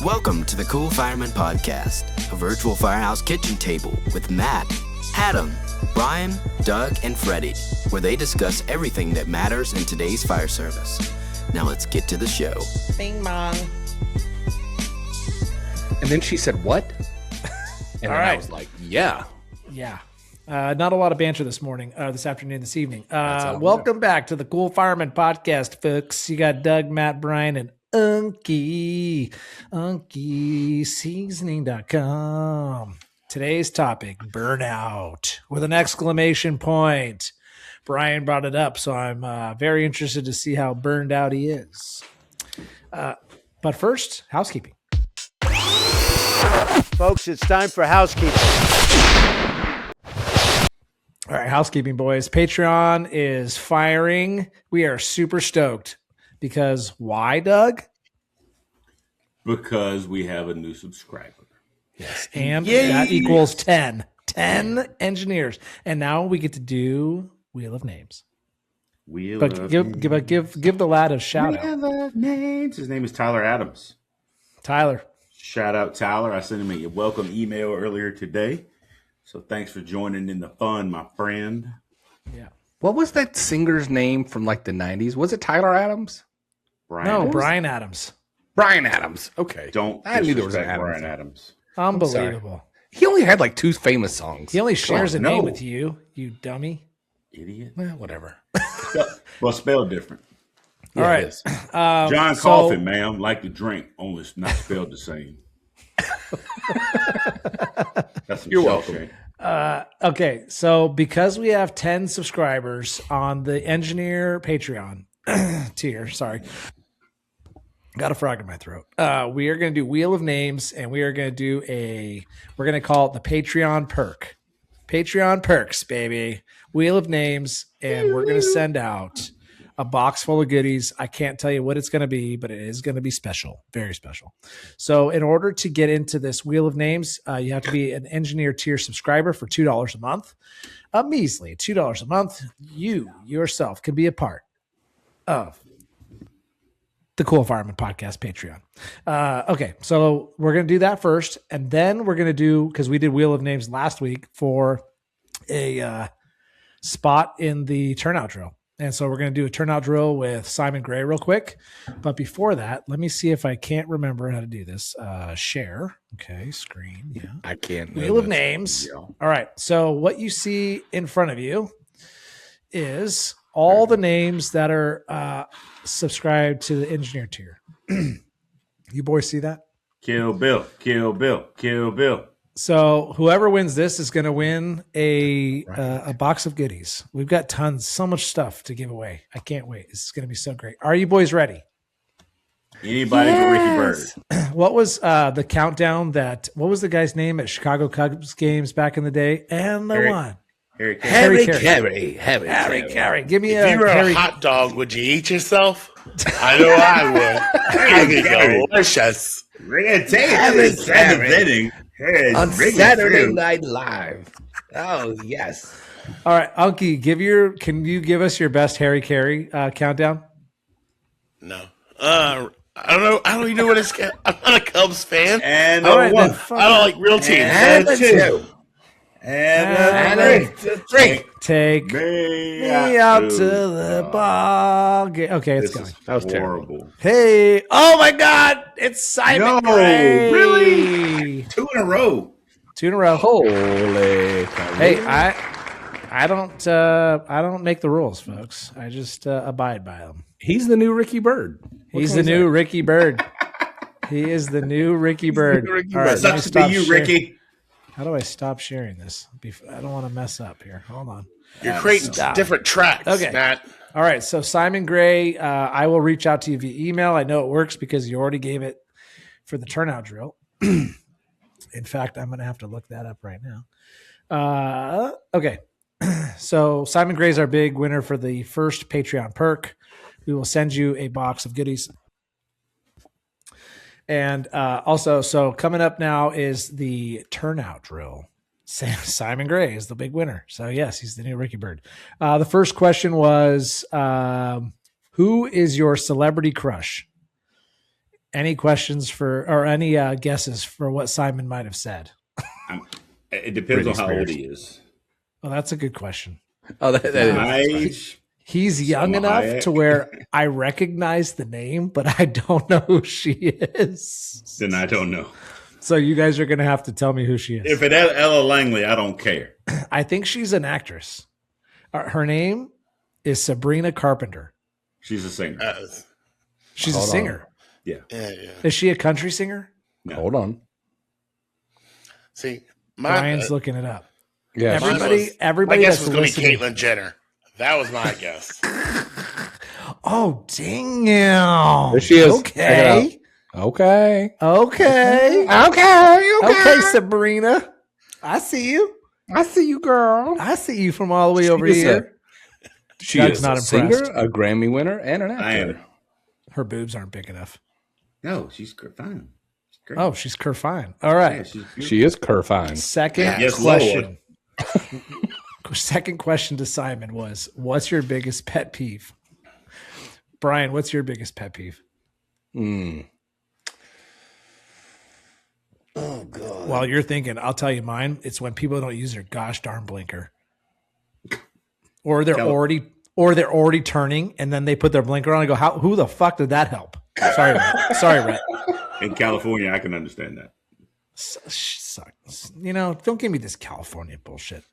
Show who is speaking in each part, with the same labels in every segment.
Speaker 1: Welcome to the Cool Fireman Podcast, a virtual firehouse kitchen table with Matt, Adam, Brian, Doug, and Freddie, where they discuss everything that matters in today's fire service. Now let's get to the show.
Speaker 2: Bing bong.
Speaker 3: And then she said, what? And
Speaker 2: All right.
Speaker 3: I was like, yeah.
Speaker 2: Yeah. Not a lot of banter this morning, this afternoon, this evening. Welcome back to the Cool Fireman Podcast, folks. You got Doug, Matt, Brian, and UnkySeasoning.com. Today's topic, burnout, with an exclamation point. Brian brought it up, so I'm very interested to see how burned out he is. But first, housekeeping.
Speaker 4: Folks, it's time for housekeeping.
Speaker 2: All right, housekeeping, boys. Patreon is firing. We are super stoked because why, Doug?
Speaker 5: Because we have a new subscriber.
Speaker 2: Yes, and that equals 10. 10 engineers. And now we get to do Wheel of Names. Give the lad a shout out.
Speaker 5: Wheel of Names. His name is Tyler Adams.
Speaker 2: Tyler.
Speaker 5: Shout out Tyler. I sent him a welcome email earlier today. So thanks for joining in the fun, my friend.
Speaker 2: Yeah.
Speaker 3: What was that singer's name from like the 90s? Was it Tyler Adams?
Speaker 2: Brian Adams.
Speaker 3: Brian Adams. Okay.
Speaker 5: I
Speaker 3: knew there was an
Speaker 5: disrespect
Speaker 3: Adams.
Speaker 5: Brian Adams.
Speaker 2: Unbelievable.
Speaker 3: He only had like two famous songs.
Speaker 2: He only shares a name with you dummy.
Speaker 5: Idiot.
Speaker 3: Whatever.
Speaker 5: Well, spelled different.
Speaker 2: All right.
Speaker 5: John Coffin, ma'am, like to drink, only it's not spelled the same. That's some
Speaker 3: You're
Speaker 5: shell
Speaker 3: welcome.
Speaker 5: shame.
Speaker 2: Okay, so because we have 10 subscribers on the engineer Patreon tier, sorry, got a frog in my throat. We are going to do Wheel of Names, and we are going to we're going to call it the Patreon perk. Patreon perks, baby. Wheel of Names, and we're going to send out a box full of goodies. I can't tell you what it's going to be, but it is going to be special, very special. So in order to get into this Wheel of Names, you have to be an engineer tier subscriber for $2 a month. A measly $2 a month. You yourself can be a part of the Cool Fireman Podcast Patreon. Okay, so we're going to do that first, and then we're going to do, because we did Wheel of Names last week for a spot in the turnout drill. And so we're going to do a turnout drill with Simon Gray real quick. But before that, let me see if I can't remember how to do this. Share. Okay, screen. Yeah.
Speaker 3: I can't.
Speaker 2: Wheel of Names. Yeah. All right. So what you see in front of you is all the names that are subscribed to the engineer tier. You boys see that?
Speaker 5: Kill Bill, kill Bill, kill Bill.
Speaker 2: So whoever wins this is going to win a box of goodies. We've got so much stuff to give away. I can't wait. This is going to be so great. Are you boys ready?
Speaker 5: Anybody but Ricky Bird.
Speaker 2: What was the countdown what was the guy's name at Chicago Cubs games back in the day? And the one.
Speaker 5: Harry
Speaker 3: Carey.
Speaker 2: Give me
Speaker 6: if you were a hot dog, would you eat yourself? I know I would. Delicious.
Speaker 3: On Saturday Night Live. Oh, yes.
Speaker 2: All right, Unky, can you give us your best Harry Carey countdown?
Speaker 6: No. I don't know. I don't even know what it's. I'm not a Cubs fan.
Speaker 5: And
Speaker 6: I don't like real teams.
Speaker 3: And two.
Speaker 5: And
Speaker 3: three.
Speaker 2: Take me out to the ball game. Okay, it's going.
Speaker 5: That was terrible.
Speaker 2: Hey, oh my God, it's Simon Gray.
Speaker 5: Really? Two in a row.
Speaker 3: Holy.
Speaker 2: Hey, I don't make the rules, folks. I just abide by them.
Speaker 3: He's the new Ricky Bird.
Speaker 2: He's the new Ricky Bird. He is the new Ricky Bird. All right,
Speaker 5: sucks to be you, Ricky.
Speaker 2: How do I stop sharing this? I don't want to mess up here. Hold on.
Speaker 6: You're creating different tracks,
Speaker 2: okay. Matt. All right. So Simon Gray, I will reach out to you via email. I know it works because you already gave it for the turnout drill. In fact, I'm going to have to look that up right now. Okay. So Simon Gray is our big winner for the first Patreon perk. We will send you a box of goodies. And also, so coming up now is the turnout drill. Simon Gray is the big winner. So, yes, he's the new Ricky Bird. The first question was, who is your celebrity crush? Any questions or any guesses for what Simon might have said?
Speaker 5: It depends
Speaker 3: Britney
Speaker 5: on how old
Speaker 3: Spears.
Speaker 5: he is.
Speaker 2: Well, that's a good question.
Speaker 3: Oh, that is.
Speaker 5: My age.
Speaker 2: He's young
Speaker 5: Salma
Speaker 2: enough
Speaker 5: Hayek.
Speaker 2: to where I recognize the name, but I don't know who she is.
Speaker 5: Then I don't know.
Speaker 2: So you guys are going to have to tell me who she is.
Speaker 5: If it had Ella Langley, I don't care.
Speaker 2: I think she's an actress. Her name is Sabrina Carpenter.
Speaker 5: She's a singer.
Speaker 2: She's
Speaker 3: Hold
Speaker 2: a singer.
Speaker 5: Yeah.
Speaker 6: Yeah.
Speaker 2: Is she a country singer?
Speaker 5: No.
Speaker 3: Hold on.
Speaker 6: See,
Speaker 2: Brian's looking it up.
Speaker 3: Yeah.
Speaker 2: Everybody
Speaker 6: my guess
Speaker 2: that's
Speaker 6: was going to be
Speaker 2: listening.
Speaker 6: Caitlyn Jenner. That was my guess.
Speaker 2: Oh, damn.
Speaker 3: There she is. Check it
Speaker 2: Okay.
Speaker 3: out. Okay.
Speaker 2: Okay. Okay, Sabrina. I see you.
Speaker 3: I see you, girl.
Speaker 2: I see you from all the way over
Speaker 3: is
Speaker 2: here.
Speaker 3: She
Speaker 2: Doug's
Speaker 3: is
Speaker 2: not
Speaker 3: a singer,
Speaker 2: impressed.
Speaker 3: a Grammy winner, and an
Speaker 5: I
Speaker 3: actor.
Speaker 5: am.
Speaker 2: Her boobs aren't big enough.
Speaker 5: No, she's fine. She's great.
Speaker 2: Oh, she's Fine. All
Speaker 5: Yeah,
Speaker 2: right.
Speaker 5: she's beautiful.
Speaker 3: She is Kerfine.
Speaker 2: Second
Speaker 5: Yes,
Speaker 2: question. Second question to Simon was, what's your biggest pet peeve? Brian, what's your biggest pet peeve?
Speaker 4: Oh, God.
Speaker 2: While you're thinking, I'll tell you mine. It's when people don't use their gosh darn blinker. Or they're already turning and then they put their blinker on and go, who the fuck did that help? Sorry, Rhett. Sorry, Rhett.
Speaker 5: In California, I can understand that.
Speaker 2: Sucks. You know, don't give me this California bullshit.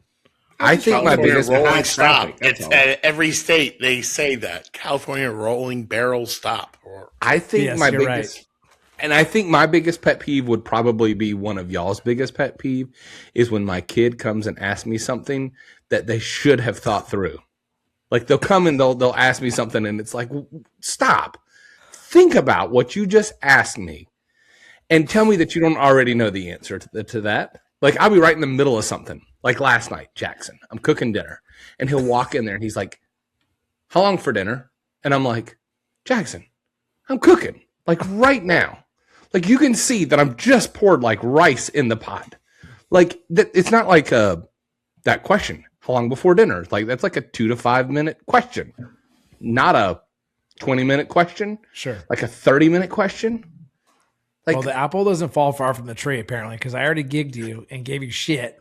Speaker 3: I think my
Speaker 6: California
Speaker 3: biggest
Speaker 6: rolling
Speaker 5: high
Speaker 6: stop.
Speaker 5: traffic, that's
Speaker 6: It's
Speaker 5: all.
Speaker 6: at every state they say that California rolling barrel stop. Or
Speaker 3: I think
Speaker 2: Yes,
Speaker 3: my
Speaker 2: you're
Speaker 3: biggest and I think my biggest pet peeve would probably be one of y'all's biggest pet peeve is when my kid comes and asks me something that they should have thought through. Like they'll come and they'll ask me something and it's like, stop. Think about what you just asked me and tell me that you don't already know the answer to that. Like I'll be right in the middle of something. Like last night, Jackson, I'm cooking dinner and he'll walk in there and he's like, how long for dinner? And I'm like, Jackson, I'm cooking like right now. Like you can see that I'm just poured like rice in the pot. Like that, it's not like that question. How long before dinner? Like that's like a 2 to 5 minute question, not a 20-minute question.
Speaker 2: Sure.
Speaker 3: Like a 30-minute question. Like
Speaker 2: Well, the apple doesn't fall far from the tree, apparently, because I already gigged you and gave you shit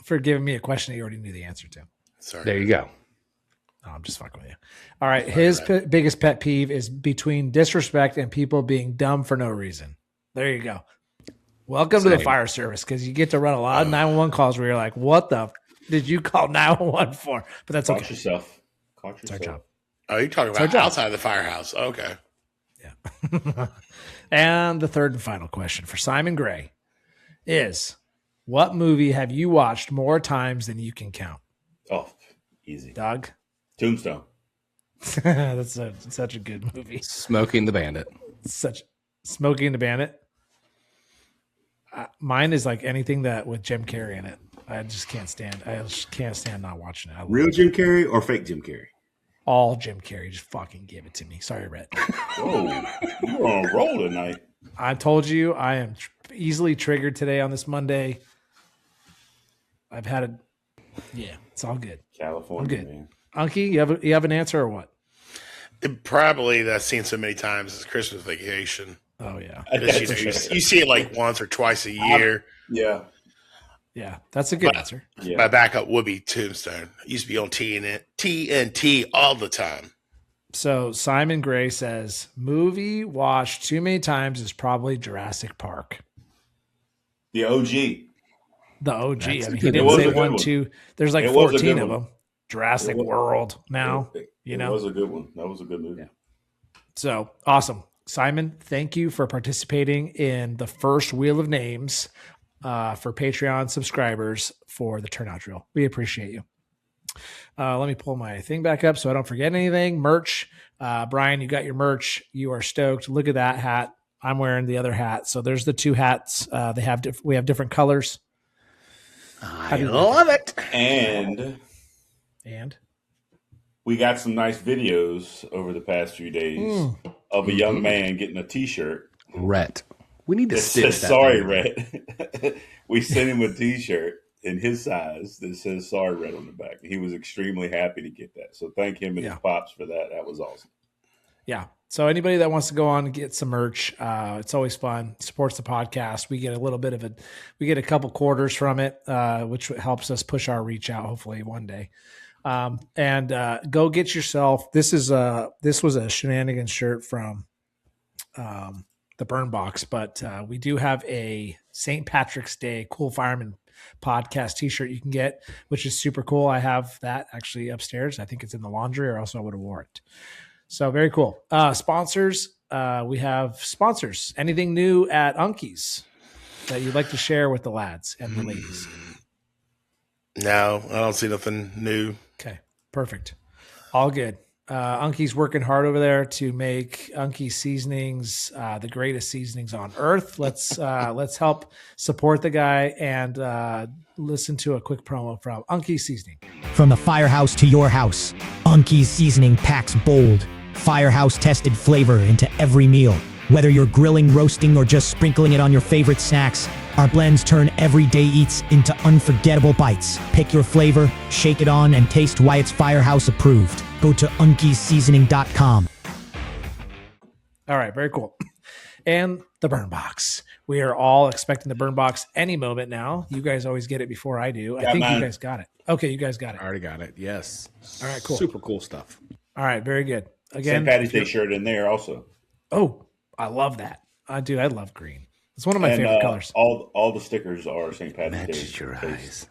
Speaker 2: for giving me a question that you already knew the answer to.
Speaker 6: sorry,
Speaker 3: there you go.
Speaker 2: No, I'm just fucking with you. All right. His biggest pet peeve is between disrespect and people being dumb for no reason. There you go. Welcome to the
Speaker 3: Same.
Speaker 2: fire service because you get to run a lot of 911 calls where you're like, what the did you call 911 for? But that's
Speaker 5: Caught
Speaker 2: okay.
Speaker 5: yourself.
Speaker 2: It's our job.
Speaker 6: Oh, you're talking
Speaker 2: our
Speaker 6: about
Speaker 2: job.
Speaker 6: outside the firehouse. Okay.
Speaker 2: And the third and final question for Simon Gray is, what movie have you watched more times than you can count?
Speaker 5: Oh, easy.
Speaker 2: Doug?
Speaker 5: Tombstone.
Speaker 2: That's such a good movie.
Speaker 3: Smoking the Bandit.
Speaker 2: Such Smokey and the Bandit. Mine is like anything that with Jim Carrey in it. I just can't stand. I just can't stand not watching it. I love
Speaker 5: Real
Speaker 2: it.
Speaker 5: Jim Carrey or fake Jim Carrey?
Speaker 2: All Jim Carrey. Just fucking give it to me. Sorry, Rhett.
Speaker 5: Whoa, you're on a roll tonight.
Speaker 2: I told you I am easily triggered today on this Monday. I've had a. Yeah, it's all good.
Speaker 5: California,
Speaker 2: I'm good.
Speaker 5: man.
Speaker 2: Unky, you have an answer or what?
Speaker 6: Probably that I've seen so many times is Christmas Vacation.
Speaker 2: Oh yeah,
Speaker 6: You see it like once or twice a year.
Speaker 5: Yeah.
Speaker 2: yeah. That's a good
Speaker 6: But-
Speaker 2: answer.
Speaker 5: Yeah.
Speaker 6: My backup would be Tombstone. It used to be on TNT all the time.
Speaker 2: So Simon Gray says movie watched too many times is probably Jurassic Park.
Speaker 5: The OG.
Speaker 2: The OG.
Speaker 3: That's
Speaker 2: I
Speaker 3: a
Speaker 2: mean, he
Speaker 3: good
Speaker 2: didn't
Speaker 5: one.
Speaker 2: say
Speaker 5: It was a good
Speaker 2: 1,
Speaker 5: one.
Speaker 2: 2. There's like
Speaker 5: It was a
Speaker 2: 14
Speaker 5: good
Speaker 2: of
Speaker 5: one.
Speaker 2: them. Jurassic
Speaker 5: It was-
Speaker 2: World now, you
Speaker 5: It
Speaker 2: know.
Speaker 5: was a good one. That was a good movie.
Speaker 2: So awesome. Simon, thank you for participating in the first Wheel of Names for Patreon subscribers for the turnout drill. We appreciate you. Let me pull my thing back up so I don't forget anything. Merch. Brian, you got your merch. You are stoked. Look at that hat. I'm wearing the other hat. So there's the two hats. We have different colors.
Speaker 3: I love it.
Speaker 5: And
Speaker 2: And
Speaker 5: we got some nice videos over the past few days of a young man getting a T-shirt.
Speaker 3: Rhett. We need to
Speaker 5: It
Speaker 3: stitch
Speaker 5: says,
Speaker 3: that.
Speaker 5: sorry,
Speaker 3: thing.
Speaker 5: Red. We sent him a T-shirt in his size that says sorry, Red on the back. He was extremely happy to get that. So thank him and
Speaker 2: Yeah.
Speaker 5: his pops for that. That was awesome.
Speaker 2: Yeah. So anybody that wants to go on and get some merch, it's always fun. Supports the podcast. We get a little bit of we get a couple quarters from it, which helps us push our reach out. Hopefully one day. And go get yourself. This was a shenanigans shirt from the Burn Box, but we do have a St. Patrick's Day Cool Fireman podcast t-shirt you can get, which is super cool. I have that actually upstairs. I think it's in the laundry, or else I would have wore it. So very cool. Sponsors. We have sponsors. Anything new at Unkies that you'd like to share with the lads and the ladies?
Speaker 6: No, I don't see nothing new.
Speaker 2: Okay, perfect. All good. Unky's working hard over there to make Unky seasonings the greatest seasonings on earth. Let's help support the guy and listen to a quick promo from Unky Seasoning.
Speaker 7: From the firehouse to your house, Unky's seasoning packs bold, firehouse-tested flavor into every meal. Whether you're grilling, roasting, or just sprinkling it on your favorite snacks, our blends turn everyday eats into unforgettable bites. Pick your flavor, shake it on, and taste why it's Firehouse approved. Go to unkeyseasoning.com.
Speaker 2: All right, very cool. And the Burn Box. We are all expecting the Burn Box any moment now. You guys always get it before I do. I think you guys got it. Okay, you guys got it.
Speaker 3: I already got it. Yes.
Speaker 2: All right, cool.
Speaker 3: Super cool stuff.
Speaker 2: All right, very good. Again,
Speaker 5: St. Patty's Day shirt in there also.
Speaker 2: Oh, I love that. I love green. It's one of my favorite colors.
Speaker 5: All the stickers are St. Patty's Day.
Speaker 3: Matches your eyes.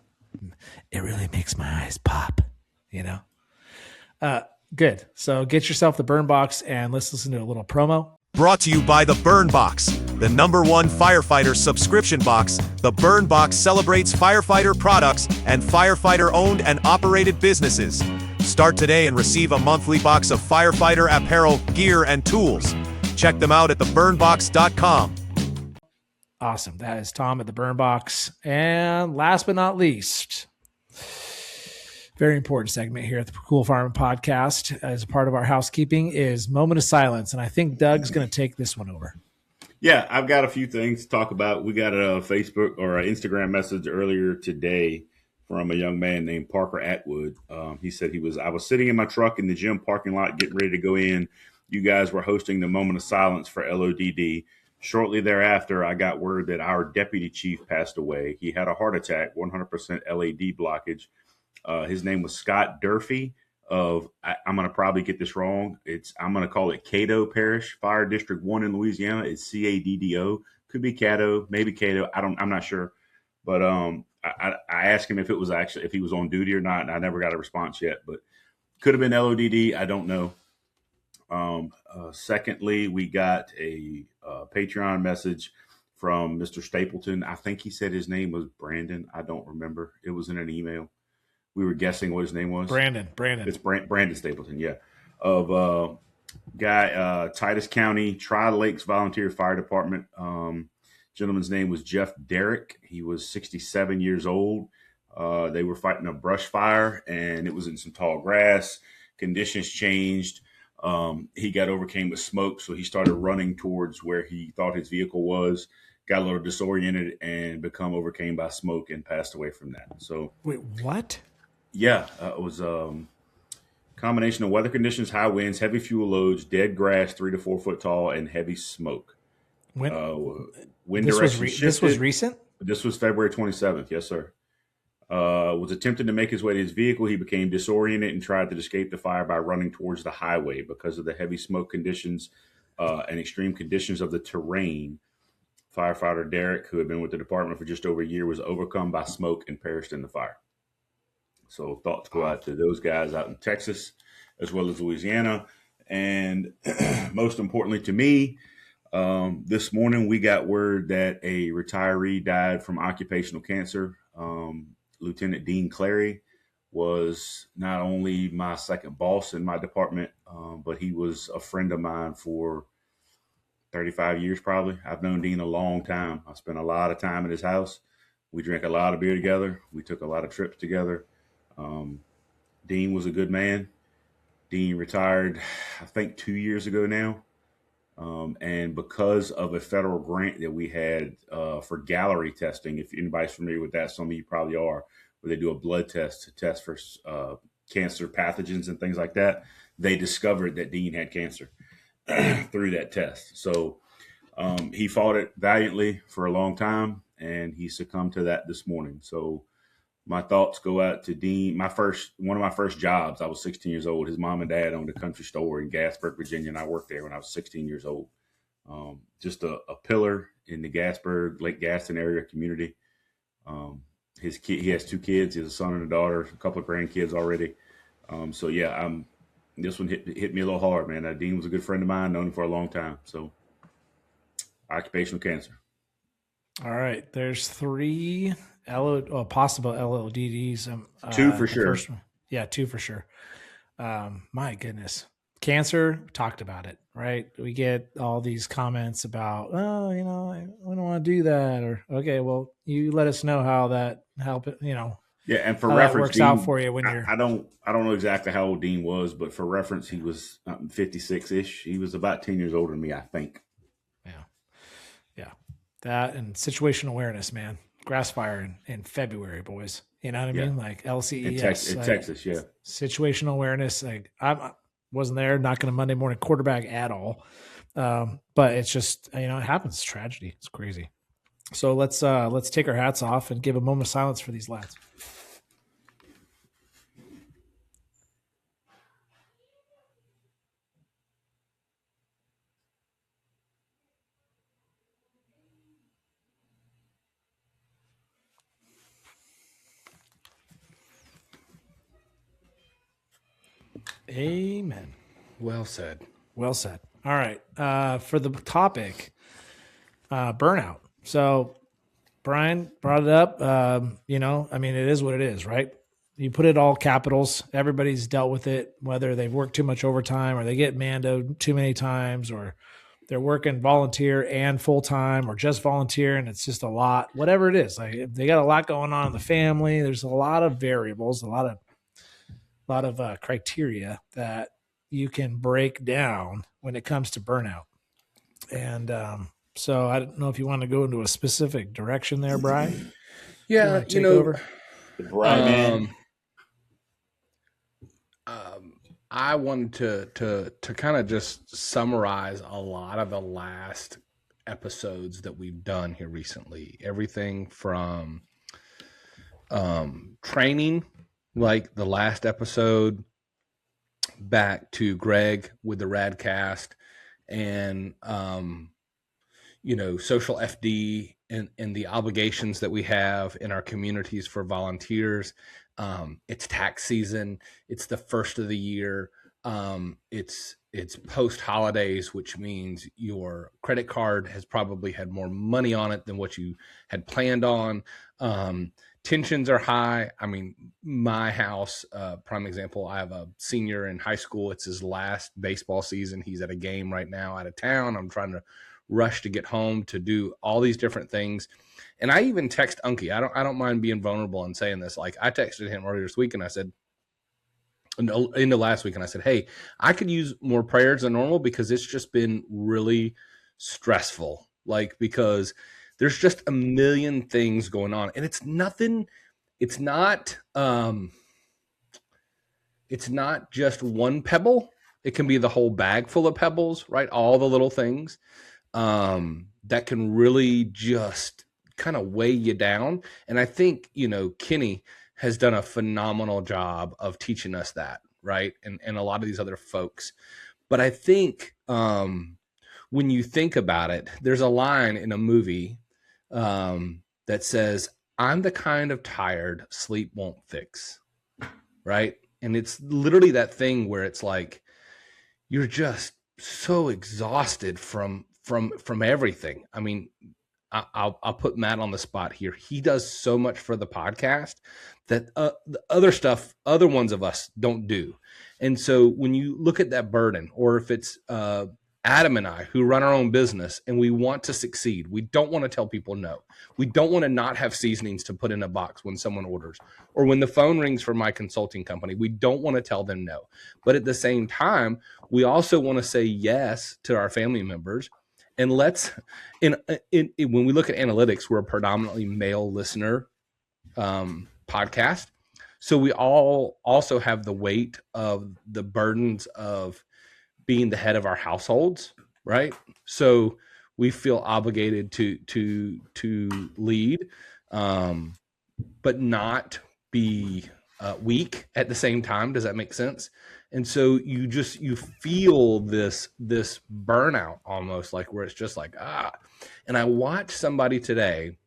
Speaker 2: It really makes my eyes pop, you know? Good. So get yourself the Burn Box and let's listen to a little promo.
Speaker 8: Brought to you by the Burn Box, the #1 firefighter subscription box. The Burn Box celebrates firefighter products and firefighter-owned and operated businesses. Start today and receive a monthly box of firefighter apparel, gear, and tools. Check them out at theburnbox.com.
Speaker 2: Awesome. That is Tom at the Burn Box. And last but not least, very important segment here at the Cool Farming Podcast as a part of our housekeeping is Moment of Silence. And I think Doug's going to take this one over.
Speaker 5: Yeah, I've got a few things to talk about. We got a Facebook or an Instagram message earlier today from a young man named Parker Atwood. He said I was sitting in my truck in the gym parking lot getting ready to go in. You guys were hosting the Moment of Silence for LODD. Shortly thereafter, I got word that our deputy chief passed away. He had a heart attack, 100% LAD blockage. His name was Scott Durfee of, I'm going to probably get this wrong. I'm going to call it Caddo Parish, Fire District 1 in Louisiana. It's CADDO. Could be Caddo, maybe Caddo. I'm not sure. But I asked him if he was on duty or not, and I never got a response yet. But could have been LODD. I don't know. Secondly, we got a Patreon message from Mr. Stapleton. I think he said his name was Brandon. I don't remember. It was in an email. We were guessing what his name was.
Speaker 2: Brandon.
Speaker 5: It's Brandon Stapleton, yeah. Of Titus County Tri-Lakes Volunteer Fire Department. Gentleman's name was Jeff Derrick. He was 67 years old. They were fighting a brush fire, and it was in some tall grass. Conditions changed. He got overcame with smoke, so he started running towards where he thought his vehicle was, got a little disoriented, and become overcame by smoke and passed away from that. So,
Speaker 2: wait, what?
Speaker 5: Yeah, it was combination of weather conditions, high winds, heavy fuel loads, dead grass 3 to 4 foot tall, and heavy smoke.
Speaker 2: Wind
Speaker 5: this
Speaker 2: direction shifted. This was recent?
Speaker 5: This was February 27th. Yes, sir. Was attempting to make his way to his vehicle. He became disoriented and tried to escape the fire by running towards the highway because of the heavy smoke conditions and extreme conditions of the terrain. Firefighter Derrick, who had been with the department for just over a year, was overcome by smoke and perished in the fire. So thoughts go out to those guys out in Texas as well as Louisiana. And most importantly to me, this morning we got word that a retiree died from occupational cancer. Lieutenant Dean Clary was not only my second boss in my department, but he was a friend of mine for 35 years probably. I've known Dean a long time. I spent a lot of time at his house. We drank a lot of beer together. We took a lot of trips together. Dean was a good man. Dean retired, I think, 2 years ago now. And because of a federal grant that we had for gallery testing, if anybody's familiar with that, some of you probably are, where they do a blood test to test for cancer pathogens and things like that, they discovered that Dean had cancer. through that test. So he fought it valiantly for a long time, and he succumbed to that this morning. So my thoughts go out to Dean. One of my first jobs, I was 16 years old. His mom and dad owned a country store in Gasburg, Virginia, and I worked there when I was 16 years old. Just a pillar in the Gasburg, Lake Gaston area community. He has 2 kids. He has a son and a daughter, a couple of grandkids already. So yeah, this one hit me a little hard, man. Dean was a good friend of mine, known him for a long time. So occupational cancer.
Speaker 2: All right, there's 3 possible LLDDs.
Speaker 5: 2 for sure.
Speaker 2: Yeah, 2 for sure. My goodness. Cancer, talked about it, right? We get all these comments about, oh, I don't want to do that. Or, okay, well, you let us know how that
Speaker 5: Yeah, and for
Speaker 2: how
Speaker 5: reference,
Speaker 2: that works
Speaker 5: Dean,
Speaker 2: out for you when you're.
Speaker 5: I don't know exactly how old Dean was, but for reference, he was 56-ish. He was about 10 years older than me, I think.
Speaker 2: Yeah. That and situational awareness, man. Grass fire in February, boys. You know what I mean? Like LCES.
Speaker 5: In Texas, yeah.
Speaker 2: Situational awareness. Like I wasn't there, not going to Monday morning quarterback at all. But it's just, it happens. It's tragedy. It's crazy. So let's take our hats off and give a moment of silence for these lads. Amen.
Speaker 3: Well said.
Speaker 2: Well said. All right. For the topic, burnout. So Brian brought it up. It is what it is, right? You put it all capitals. Everybody's dealt with it, whether they've worked too much overtime or they get mandoed too many times, or they're working volunteer and full-time or just volunteer and it's just a lot, whatever it is. Like they got a lot going on in the family. There's a lot of variables, a lot of criteria that you can break down when it comes to burnout. And so I don't know if you want to go into a specific direction there, Brian.
Speaker 3: Yeah,
Speaker 2: over?
Speaker 3: I wanted to kind of just summarize a lot of the last episodes that we've done here recently. Everything from training, like the last episode, back to Greg with the Radcast, and social FD and the obligations that we have in our communities for volunteers. It's tax season. It's the first of the year. It's post holidays, which means your credit card has probably had more money on it than what you had planned on. Tensions are high. I mean, my house, prime example, I have a senior in high school. It's his last baseball season. He's at a game right now out of town. I'm trying to rush to get home to do all these different things. And I even text Unky. I don't mind being vulnerable and saying this. Like I texted him earlier this week and I said, into last week, and I said, hey, I could use more prayers than normal because it's just been really stressful. Like, because there's just a million things going on, and it's nothing. It's not just one pebble. It can be the whole bag full of pebbles, right? All the little things that can really just kind of weigh you down. And I think, Kenny has done a phenomenal job of teaching us that, right? And a lot of these other folks. But I think when you think about it, there's a line in a movie that says, I'm the kind of tired sleep won't fix, right? And it's literally that thing where it's like, you're just so exhausted from everything. I mean, I'll put Matt on the spot here. He does so much for the podcast that the other ones of us don't do. And so when you look at that burden, or if it's Adam and I who run our own business and we want to succeed, we don't want to tell people no. We don't want to not have seasonings to put in a box when someone orders, or when the phone rings for my consulting company, we don't want to tell them no. But at the same time, we also want to say yes to our family members. And when we look at analytics, we're a predominantly male listener podcast. So we all also have the weight of the burdens of being the head of our households, right? So we feel obligated to lead, but not be weak at the same time. Does that make sense? And so you feel this burnout almost, like where it's just like, and I watched somebody today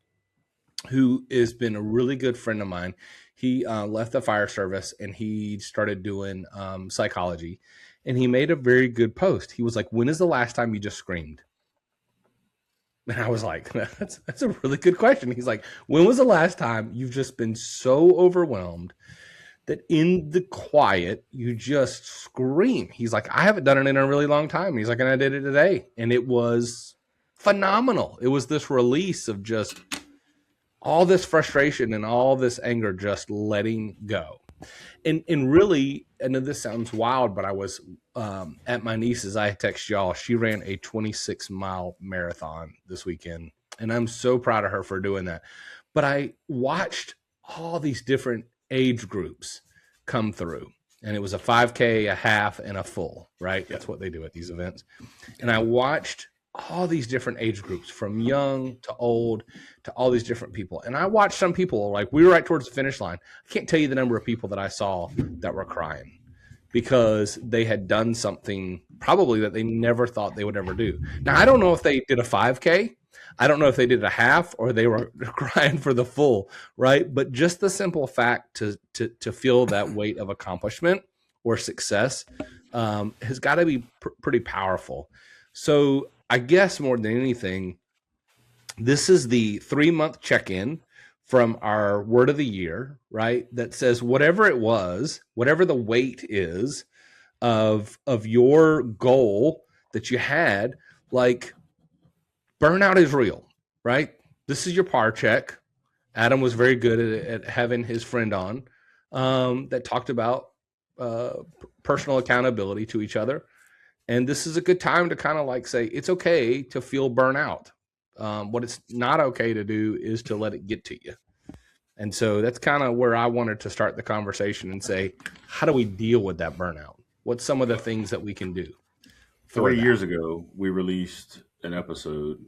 Speaker 3: who has been a really good friend of mine. He left the fire service and he started doing psychology, and he made a very good post. He was like, when is the last time you just screamed? And I was like, that's a really good question. He's like, when was the last time you've just been so overwhelmed that in the quiet, you just scream? He's like, I haven't done it in a really long time. He's like, and I did it today. And it was phenomenal. It was this release of just all this frustration and all this anger, just letting go. And really, I know this sounds wild, but I was at my niece's. I text y'all. She ran a 26-mile marathon this weekend, and I'm so proud of her for doing that. But I watched all these different age groups come through, and it was a 5K, a half, and a full, right? That's what they do at these events. And I watched all these different age groups, from young to old, to all these different people. And I watched some people, like, we were right towards the finish line. I can't tell you the number of people that I saw that were crying because they had done something probably that they never thought they would ever do. Now, I don't know if they did a 5K. I don't know if they did a half or they were crying for the full, right? But just the simple fact to feel that weight of accomplishment or success has got to be pretty powerful. So I guess more than anything, this is the 3-month check-in from our word of the year, right? That says whatever it was, whatever the weight is of your goal that you had, like, burnout is real, right? This is your par check. Adam was very good at having his friend on that talked about personal accountability to each other. And this is a good time to kind of like say, it's okay to feel burnout. What it's not okay to do is to let it get to you. And so that's kind of where I wanted to start the conversation and say, how do we deal with that burnout? What's some of the things that we can do?
Speaker 5: 3 years ago, we released an episode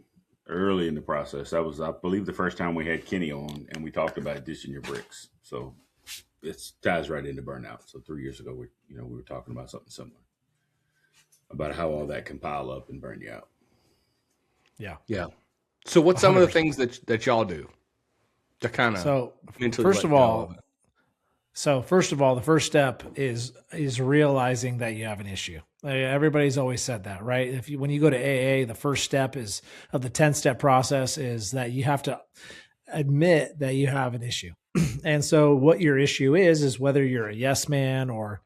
Speaker 5: early in the process. That was, I believe, the first time we had Kenny on, and we talked about dishing your bricks. So it ties right into burnout. So 3 years ago, we were talking about something similar, about how all that can pile up and burn you out.
Speaker 2: Yeah.
Speaker 3: So what's some of the things that y'all do to kind of mentally
Speaker 2: first of all, the first step is realizing that you have an issue. Like, everybody's always said that, right? When you go to AA, the first step of the 10-step process is that you have to admit that you have an issue. And so what your issue is whether you're a yes man or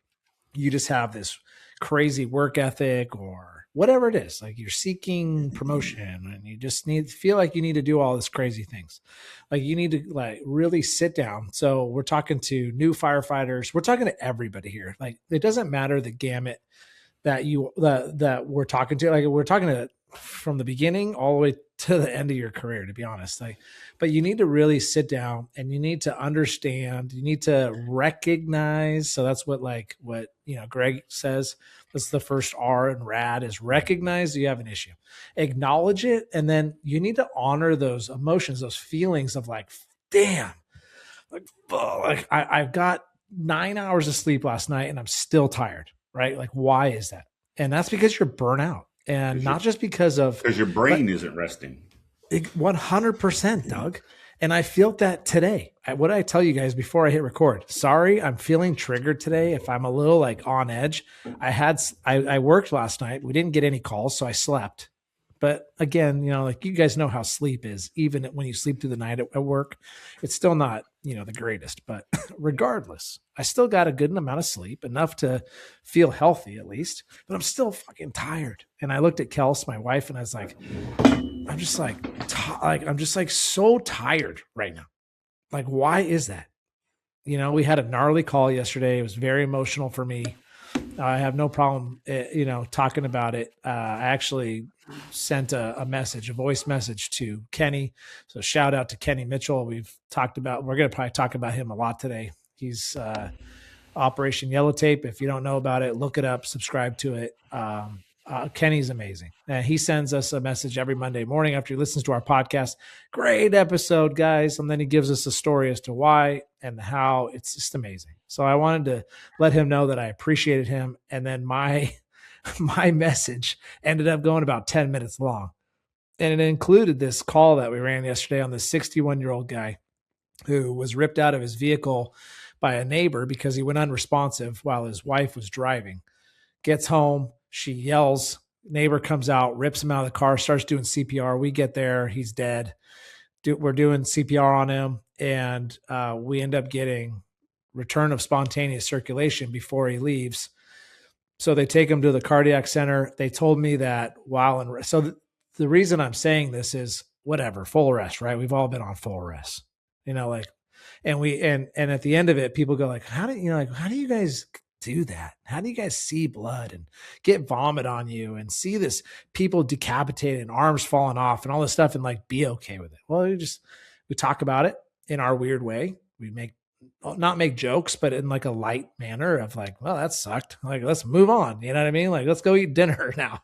Speaker 2: you just have this crazy work ethic or whatever it is, like you're seeking promotion and you just feel like you need to do all these crazy things. Like, you need to like really sit down. So we're talking to new firefighters. We're talking to everybody here. Like, it doesn't matter the gamut that we're talking to. Like, we're talking to from the beginning all the way to the end of your career, to be honest. Like, but you need to really sit down and you need to understand, you need to recognize. So that's what Greg says. That's the first R in RAD, is recognize that you have an issue, acknowledge it. And then you need to honor those emotions, those feelings of like, damn, I've got 9 hours of sleep last night and I'm still tired, right? Like, why is that? And that's because you're burnt out. And not just because
Speaker 5: your brain isn't resting.
Speaker 2: 100%, Doug. And I felt that today. What did I tell you guys before I hit record? Sorry, I'm feeling triggered today. If I'm a little like on edge, I worked last night. We didn't get any calls, so I slept. But again, like, you guys know how sleep is. Even when you sleep through the night at work, it's still not, the greatest. But regardless, I still got a good amount of sleep, enough to feel healthy at least. But I'm still fucking tired. And I looked at Kels, my wife, and I was like, I'm just so tired right now. Like, why is that? We had a gnarly call yesterday. It was very emotional for me. I have no problem, talking about it. I actually sent a voice message to Kenny. So shout out to Kenny Mitchell. We're going to probably talk about him a lot today. He's Operation Yellow Tape. If you don't know about it, look it up, subscribe to it. Kenny's amazing. And he sends us a message every Monday morning after he listens to our podcast. Great episode, guys. And then he gives us a story as to why and how. It's just amazing. So I wanted to let him know that I appreciated him. And then my message ended up going about 10 minutes long. And it included this call that we ran yesterday on the 61-year-old guy who was ripped out of his vehicle by a neighbor because he went unresponsive while his wife was driving. Gets home, she yells, neighbor comes out, rips him out of the car, starts doing CPR. We get there, he's dead. We're doing CPR on him, and we end up getting return of spontaneous circulation before he leaves. So they take him to the cardiac center. They told me that while in, so the reason I'm saying this is whatever, full arrest, right? We've all been on full arrest, and at the end of it, people go like, how do you guys do that? How do you guys see blood and get vomit on you and see this people decapitated and arms falling off and all this stuff and like be okay with it? Well, we talk about it in our weird way. We not make jokes, but in like a light manner of like, well, that sucked. Like, let's move on. You know what I mean? Like, let's go eat dinner now.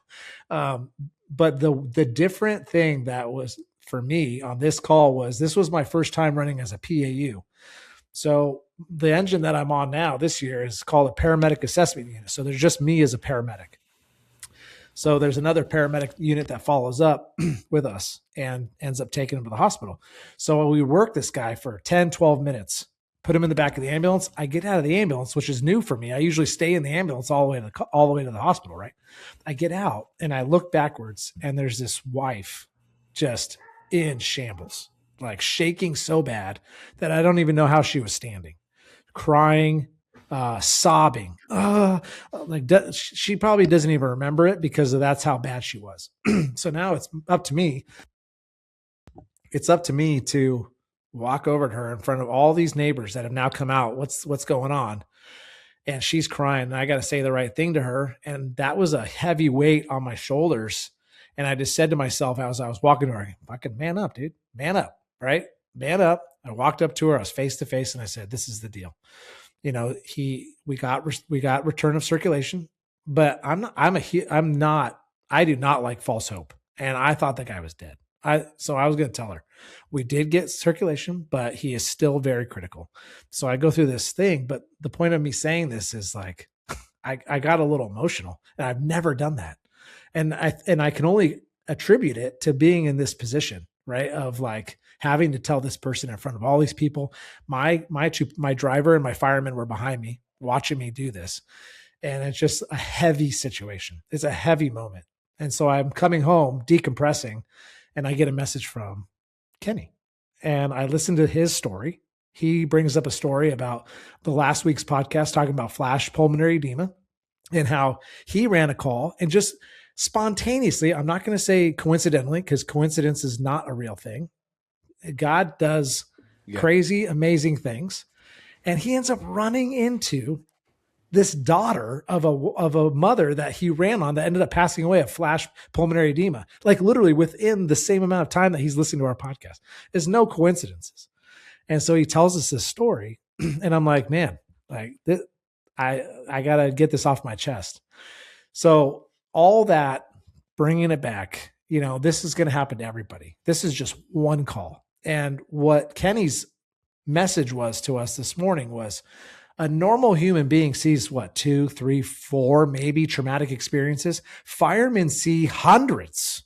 Speaker 2: But the different thing that was for me on this call was this was my first time running as a PAU. So the engine that I'm on now this year is called a paramedic assessment unit. So there's just me as a paramedic. So there's another paramedic unit that follows up with us and ends up taking him to the hospital. So we work this guy for 10, 12 minutes, put him in the back of the ambulance. I get out of the ambulance, which is new for me. I usually stay in the ambulance all the way to the hospital, right? I get out and I look backwards and there's this wife just in shambles, like shaking so bad that I don't even know how she was standing, crying, sobbing. She probably doesn't even remember it because that's how bad she was. So now it's up to me. It's up to me to walk over to her in front of all these neighbors that have now come out. What's going on? And she's crying. And I got to say the right thing to her. And that was a heavy weight on my shoulders. And I just said to myself as I was walking to her, fucking man up, dude, man up, right? Man up. I walked up to her. I was face to face and I said, this is the deal. You know, we got return of circulation, but I do not like false hope. And I thought the guy was dead. So I was going to tell her we did get circulation, but he is still very critical. So I go through this thing, but the point of me saying this is like, I got a little emotional and I've never done that. And I can only attribute it to being in this position, right? Of like having to tell this person in front of all these people. My driver and my firemen were behind me watching me do this. And it's just a heavy situation. It's a heavy moment. And so I'm coming home, decompressing, and I get a message from Kenny. And I listen to his story. He brings up a story about the last week's podcast talking about flash pulmonary edema and how he ran a call and just spontaneously, I'm not going to say coincidentally, because coincidence is not a real thing. God does crazy, amazing things. And he ends up running into this daughter of a mother that he ran on that ended up passing away of flash pulmonary edema, like literally within the same amount of time that he's listening to our podcast. There's no coincidences. And so he tells us this story and I'm like, man, like this, I got to get this off my chest. So all that, bringing it back, you know, this is going to happen to everybody. This is just one call. And what Kenny's message was to us this morning was a normal human being sees 2, 3, 4, maybe traumatic experiences. Firemen see hundreds.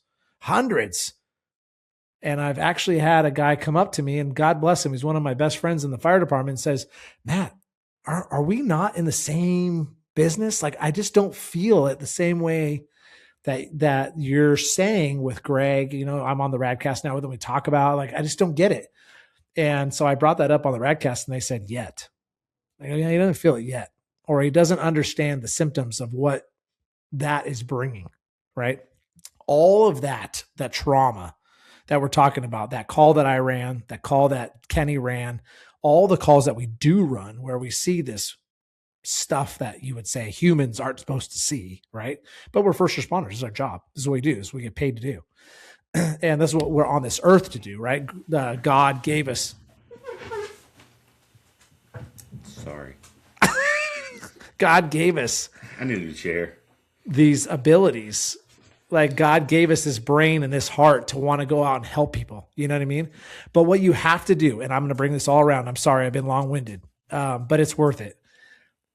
Speaker 2: And I've actually had a guy come up to me, and God bless him, he's one of my best friends in the fire department, and says, Matt, are we not in the same business? Like, I just don't feel it the same way that you're saying with Greg. You know, I'm on the Radcast now with him. We talk about, like, I just don't get it. And so I brought that up on the Radcast and they said, yet. Like, yeah, he doesn't feel it yet, or he doesn't understand the symptoms of what that is bringing, right? All of that trauma that we're talking about, that call that I ran, that call that Kenny ran, all the calls that we do run where we see this stuff that you would say humans aren't supposed to see, right? But we're first responders. This is our job. This is what we do. This is what we get paid to do. And this is what we're on this earth to do, right? God gave us.
Speaker 5: Sorry.
Speaker 2: God gave us
Speaker 5: I need a chair.
Speaker 2: these abilities. Like God gave us this brain and this heart to want to go out and help people. You know what I mean? But what you have to do, and I'm going to bring this all around. I'm sorry, I've been long-winded, but it's worth it.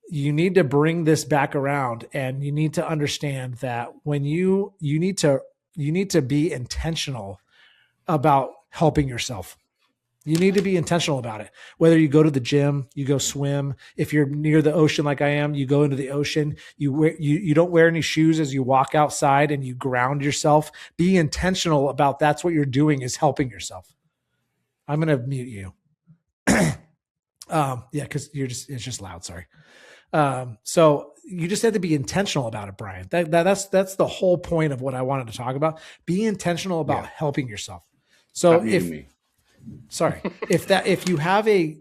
Speaker 2: You need to bring this back around, and you need to understand that when you need to be intentional about helping yourself. You need to be intentional about it. Whether you go to the gym, you go swim. If you're near the ocean like I am, you go into the ocean. You don't wear any shoes as you walk outside and you ground yourself. Be intentional about that's what you're doing is helping yourself. I'm going to mute you. Because it's just loud. Sorry. So you just have to be intentional about it, Brian. That's the whole point of what I wanted to talk about. Be intentional about helping yourself. So if you have a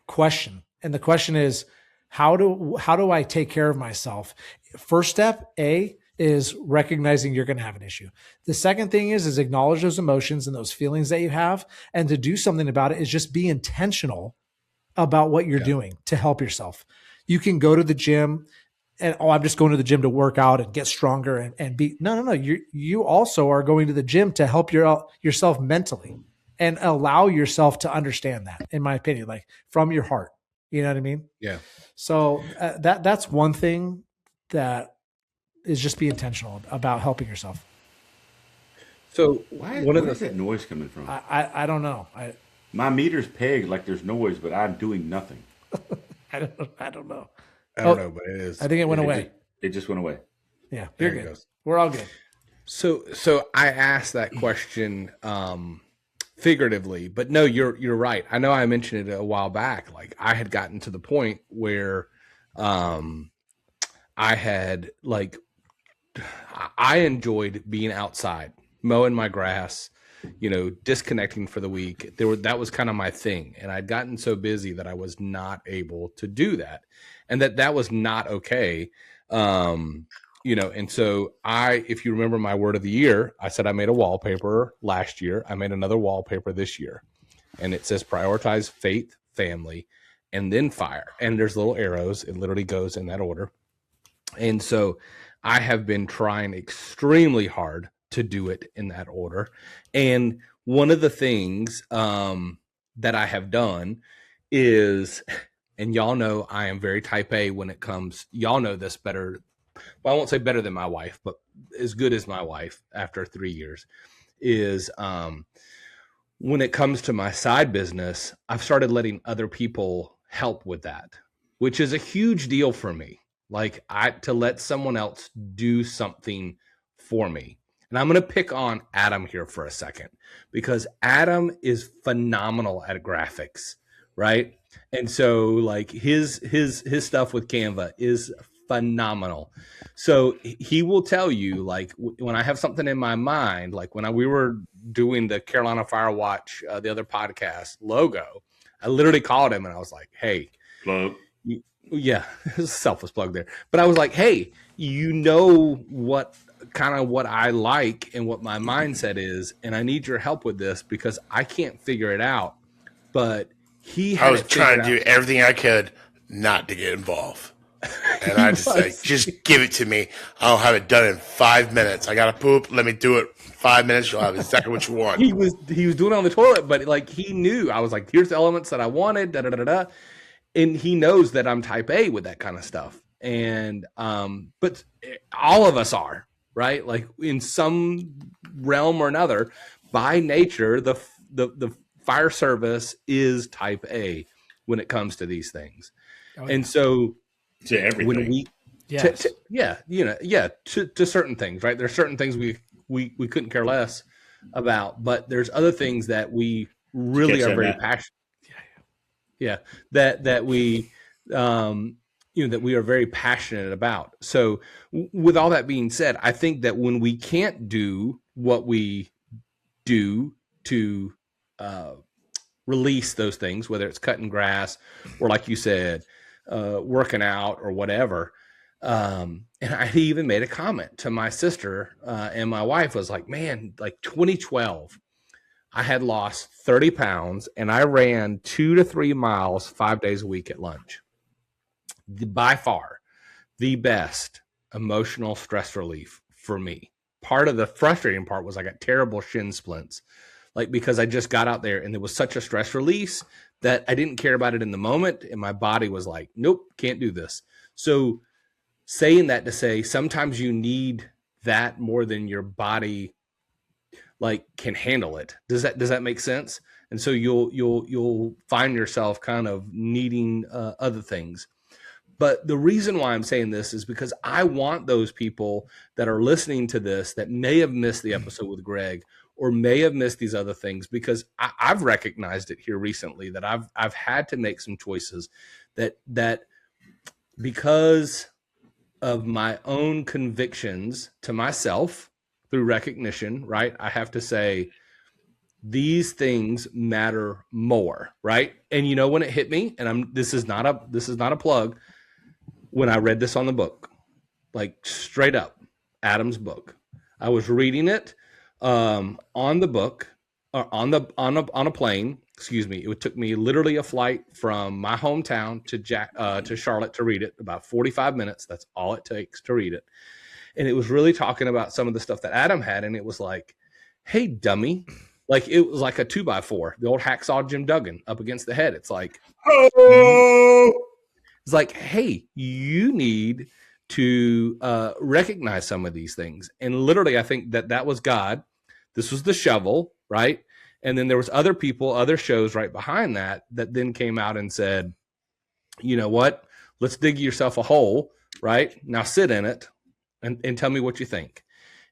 Speaker 2: question and the question is, how do I take care of myself? First step A is recognizing you're going to have an issue. The second thing is acknowledge those emotions and those feelings that you have. And to do something about it is just be intentional about what you're doing to help yourself. You can go to the gym and, I'm just going to the gym to work out and get stronger and be, no. You also are going to the gym to help yourself mentally and allow yourself to understand that, in my opinion, like from your heart, you know what I mean?
Speaker 3: Yeah.
Speaker 2: So that's one thing that is just be intentional about helping yourself.
Speaker 5: So where's that noise coming from?
Speaker 2: I don't know.
Speaker 5: My meter's pegged like there's noise, but I'm doing nothing.
Speaker 2: I don't know.
Speaker 3: I don't know, but it is.
Speaker 2: I think it went away.
Speaker 5: It just went away.
Speaker 2: Yeah, you're good. We're all good.
Speaker 3: So I asked that question figuratively, but no, you're right. I know I mentioned it a while back. Like I had gotten to the point where I had I enjoyed being outside, mowing my grass, disconnecting for the week. That was kind of my thing. And I'd gotten so busy that I was not able to do that. And that was not okay. And so if you remember my word of the year, I said I made a wallpaper last year. I made another wallpaper this year. And it says prioritize faith, family, and then fire. And there's little arrows. It literally goes in that order. And so I have been trying extremely hard to do it in that order. And one of the things that I have done is, and y'all know I am very type A when it comes, y'all know this better. Well, I won't say better than my wife, but as good as my wife after 3 years is when it comes to my side business, I've started letting other people help with that, which is a huge deal for me. Like to let someone else do something for me. And I'm going to pick on Adam here for a second because Adam is phenomenal at graphics, right? And so like his stuff with Canva is phenomenal. So he will tell you, like when I have something in my mind, like when we were doing the Carolina Fire Watch, the other podcast logo, I literally called him and I was like, hey,
Speaker 5: plug.
Speaker 3: Yeah, selfless plug there. But I was like, hey, what I like and what my mindset is, and I need your help with this because I can't figure it out. But I
Speaker 6: was trying to do everything I could not to get involved. And I just say, just give it to me. I'll have it done in 5 minutes. I got to poop. Let me do it. 5 minutes. You'll have exactly what you want.
Speaker 3: He was doing it on the toilet, but like he knew. I was like, here's the elements that I wanted, da-da-da-da-da. And he knows that I'm type A with that kind of stuff. And but all of us are, right? Like in some realm or another, by nature, the fire service is type A when it comes to these things. Oh, yeah. And so
Speaker 5: to everything.
Speaker 3: When to certain things, right? There's certain things we couldn't care less about, but there's other things that we really are very passionate. Yeah, that we that we are very passionate about. So with all that being said, I think that when we can't do what we do to release those things, whether it's cutting grass or like you said, working out or whatever. And I even made a comment to my sister and my wife was like, man, like 2012, I had lost 30 pounds and I ran 2 to 3 miles 5 days a week at lunch. By far, the best emotional stress relief for me. Part of the frustrating part was I got terrible shin splints, like because I just got out there and there was such a stress release that I didn't care about it in the moment. And my body was like, nope, can't do this. So saying that to say, sometimes you need that more than your body like can handle it. Does that make sense? And so you'll find yourself kind of needing other things. But the reason why I'm saying this is because I want those people that are listening to this that may have missed the episode with Greg or may have missed these other things, because I've recognized it here recently that I've had to make some choices that because of my own convictions to myself through recognition, right? I have to say these things matter more, right? And you know when it hit me, and this is not a plug. When I read this on the book, like straight up, Adam's book, I was reading it on the book, or on a plane. Excuse me. It took me literally a flight from my hometown to Charlotte to read it. About 45 minutes. That's all it takes to read it. And it was really talking about some of the stuff that Adam had, and it was like, "Hey, dummy." Like it was like a 2x4, the old hacksaw Jim Duggan up against the head. It's like, oh. It's like, hey, you need to recognize some of these things. And literally, I think that was God. This was the shovel, right? And then there was other people, other shows right behind that then came out and said, you know what? Let's dig yourself a hole, right? Now sit in it and tell me what you think.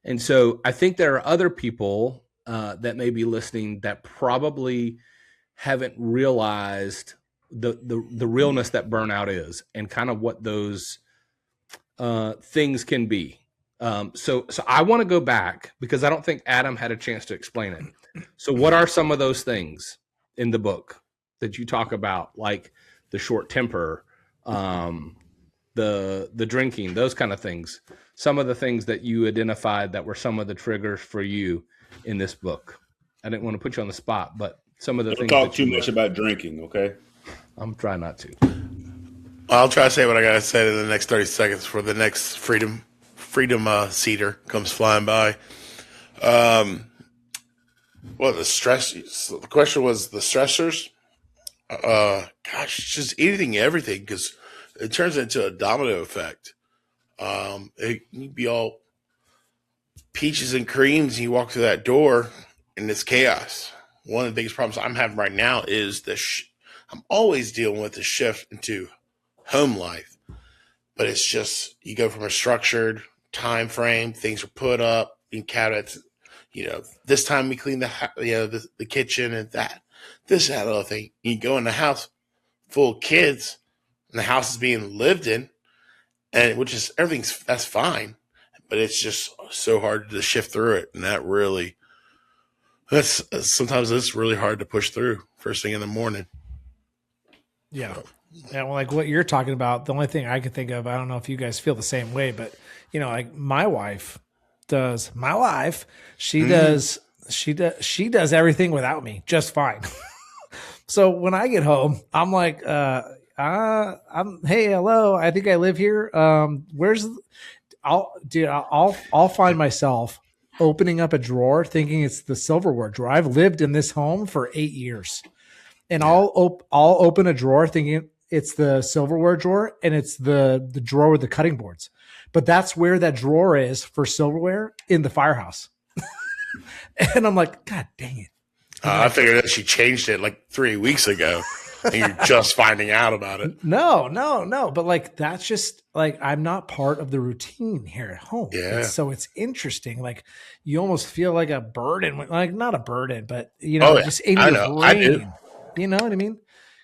Speaker 3: And so I think there are other people that may be listening that probably haven't realized the realness that burnout is and kind of what those things can be. So I want to go back because I don't think Adam had a chance to explain it. So what are some of those things in the book that you talk about, like the short temper, the drinking, those kind of things? Some of the things that you identified that were some of the triggers for you in this book. I didn't want to put you on the spot, but some of the things.
Speaker 5: Don't talk too much about drinking, okay?
Speaker 3: I'm trying not to.
Speaker 6: I'll try to say what I gotta say in the next 30 seconds before the next freedom cedar comes flying by. Well, the stress. The question was the stressors. Gosh, just anything, everything, because it turns into a domino effect. You'd be all peaches and creams, and you walk through that door, and it's chaos. One of the biggest problems I'm having right now is I'm always dealing with the shift into home life, but it's just you go from a structured time frame, things are put up in cabinets. This time we clean the kitchen and this other thing. You go in the house full of kids, and the house is being lived in, and that's fine, but it's just so hard to shift through it, and sometimes it's really hard to push through first thing in the morning.
Speaker 2: Yeah. And like what you're talking about, the only thing I can think of, I don't know if you guys feel the same way, but like my wife, she does everything without me just fine. So when I get home, I'm like, hey, hello, I think I live here. I'll find myself opening up a drawer thinking it's the silverware drawer. I've lived in this home for 8 years. And I'll open a drawer thinking it's the silverware drawer, and it's the drawer with the cutting boards. But that's where that drawer is for silverware, in the firehouse. And I'm like, God dang it.
Speaker 6: I figured that she changed it like 3 weeks ago, and you're just finding out about it.
Speaker 2: No. But like, that's just like, I'm not part of the routine here at home.
Speaker 6: Yeah.
Speaker 2: So it's interesting. Like, you almost feel like a burden, like not a burden, but just in your brain.
Speaker 6: I do.
Speaker 2: You know what I mean?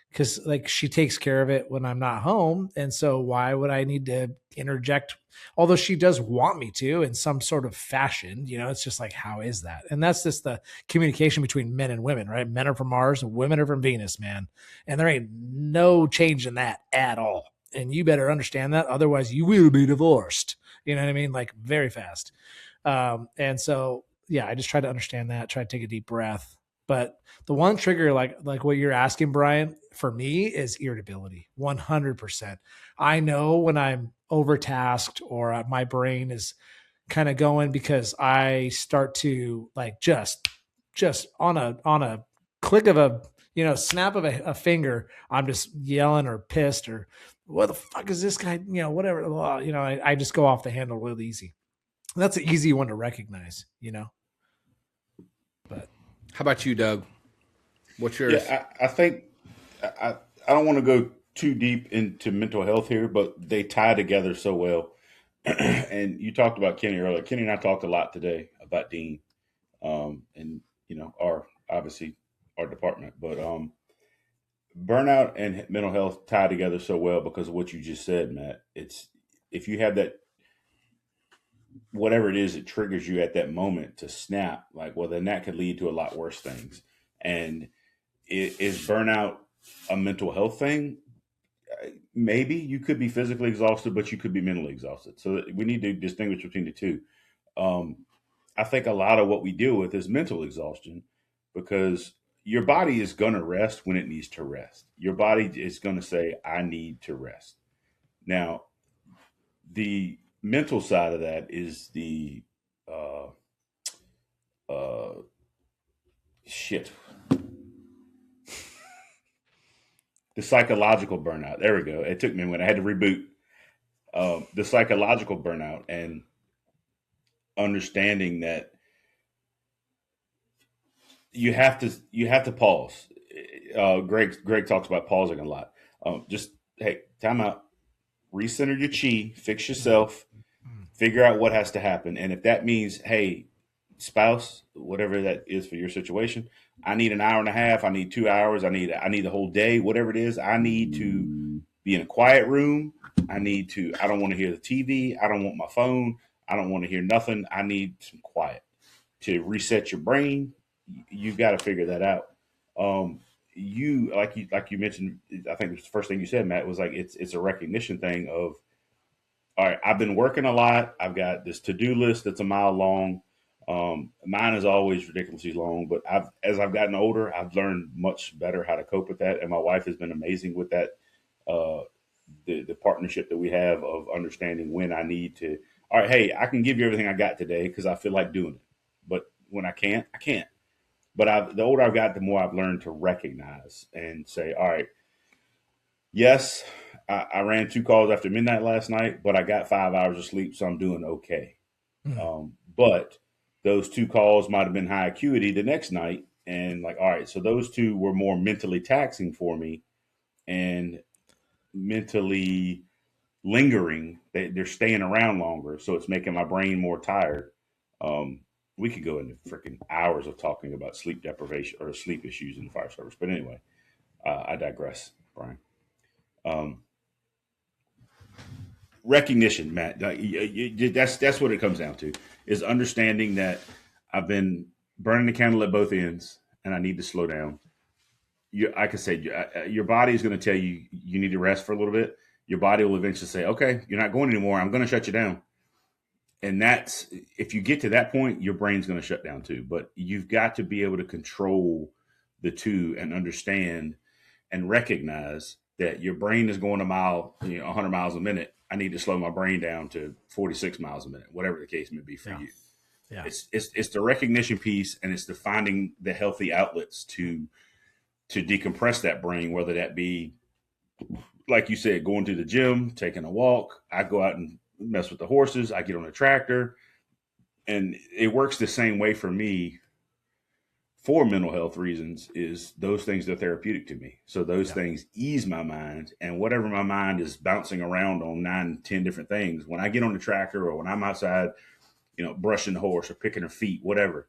Speaker 2: Because like, she takes care of it when I'm not home. And so why would I need to interject? Although she does want me to in some sort of fashion, it's just like, how is that? And that's just the communication between men and women, right? Men are from Mars and women are from Venus, man. And there ain't no change in that at all. And you better understand that. Otherwise you will be divorced. You know what I mean? Like, very fast. And so, yeah, I just try to understand that, try to take a deep breath. But the one trigger, like what you're asking, Brian, for me is irritability. 100%. I know when I'm overtasked or my brain is kind of going because I start to like just on a click of a snap of a finger, I'm just yelling or pissed or what the fuck is this guy, whatever, I just go off the handle real easy. That's an easy one to recognize, but
Speaker 3: How about you, Doug? What's yours?
Speaker 5: Yeah, I think I don't want to go too deep into mental health here, but they tie together so well. And you talked about Kenny earlier. Kenny and I talked a lot today about Dean, and our obviously our department, but burnout and mental health tie together so well because of what you just said, Matt. It's if you have that whatever it is that triggers you at that moment to snap, like, well, then that could lead to a lot worse things. And is burnout a mental health thing? Maybe you could be physically exhausted, but you could be mentally exhausted. So we need to distinguish between the two. I think a lot of what we deal with is mental exhaustion because your body is going to rest when it needs to rest. Your body is going to say, I need to rest. Now, the mental side of that is the the psychological burnout. There we go. It took me a minute. I had to reboot. The psychological burnout and understanding that you have to pause. Greg talks about pausing a lot. Just hey, time out. Recenter your chi, fix yourself, figure out what has to happen. And if that means, hey, spouse, whatever that is for your situation, I need an hour and a half, I need 2 hours, I need the whole day, whatever it is, I need to be in a quiet room. I don't want to hear the TV. I don't want my phone. I don't want to hear nothing. I need some quiet to reset your brain. You've got to figure that out. You mentioned, I think the first thing you said, Matt, was like it's a recognition thing of, all right, I've been working a lot. I've got this to-do list that's a mile long. Mine is always ridiculously long, but as I've gotten older, I've learned much better how to cope with that. And my wife has been amazing with that. The partnership that we have of understanding when I need to, all right, hey, I can give you everything I got today because I feel like doing it. But when I can't, I can't. But the older I've got, the more I've learned to recognize and say, all right, yes, I ran 2 calls after midnight last night, but I got 5 hours of sleep, so I'm doing okay. But those 2 calls might have been high acuity the next night. And like, all right, so those 2 were more mentally taxing for me and mentally lingering. They're staying around longer. So it's making my brain more tired. We could go into freaking hours of talking about sleep deprivation or sleep issues in the fire service. But anyway, I digress, Brian. Recognition, Matt. That's what it comes down to, is understanding that I've been burning the candle at both ends and I need to slow down. Like I said, your body is going to tell you you need to rest for a little bit. Your body will eventually say, okay, you're not going anymore. I'm going to shut you down. And that's, if you get to that point, your brain's going to shut down too. But you've got to be able to control the two and understand and recognize that your brain is going 100 miles a minute. I need to slow my brain down to 46 miles a minute, whatever the case may be for you. Yeah. It's the recognition piece, and it's the finding the healthy outlets to decompress that brain, whether that be, like you said, going to the gym, taking a walk. I go out and mess with the horses. I get on a tractor, and it works the same way for me for mental health reasons. Is those things are therapeutic to me. So those things ease my mind, and whatever my mind is bouncing around on 9, 10 different things, when I get on the tractor or when I'm outside, brushing the horse or picking her feet, whatever,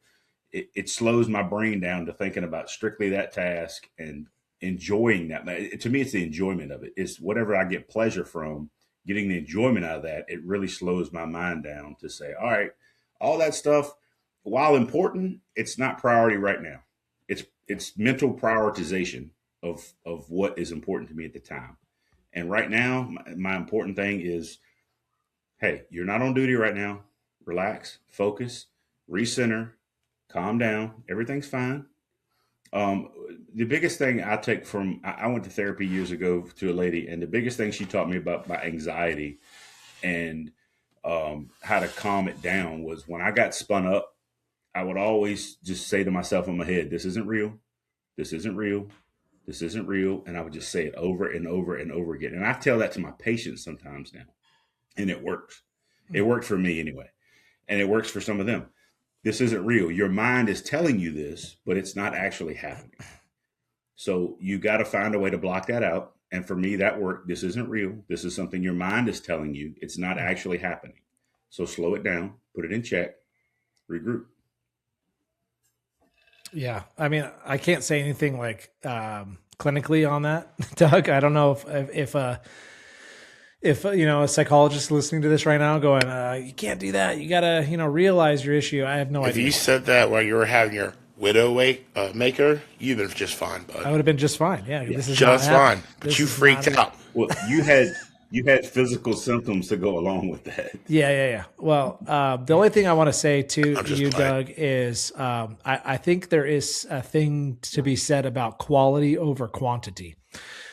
Speaker 5: it slows my brain down to thinking about strictly that task and enjoying that. To me, it's the enjoyment of it. It's whatever I get pleasure from, getting the enjoyment out of that. It really slows my mind down to say, all right, all that stuff, while important, it's not priority right now. It's mental prioritization of what is important to me at the time. And right now, my important thing is, hey, you're not on duty right now. Relax, focus, recenter, calm down. Everything's fine. The biggest thing I take from I went to therapy years ago to a lady, and the biggest thing she taught me about my anxiety and how to calm it down was when I got spun up, I would always just say to myself in my head, "This isn't real. This isn't real. This isn't real," and I would just say it over and over and over again. And I tell that to my patients sometimes now, and it works. It worked for me anyway, and it works for some of them. This isn't real. Your mind is telling you this, but it's not actually happening. So you got to find a way to block that out. And for me, that worked. This isn't real. This is something your mind is telling you. It's not actually happening. So slow it down, put it in check, regroup.
Speaker 2: Yeah. I mean, I can't say anything like clinically on that, Doug. I don't know if a psychologist listening to this right now going, you can't do that. You got to, realize your issue. I have no idea.
Speaker 6: If you said that while you were having your widow maker, you'd been just fine, bud.
Speaker 2: I would have been just fine. Yeah. This is
Speaker 6: just fine. But you freaked out.
Speaker 5: Well, you had physical symptoms to go along with that.
Speaker 2: Yeah. Well, the only thing I want to say to you,
Speaker 6: playing.
Speaker 2: Doug, is I think there is a thing to be said about quality over quantity.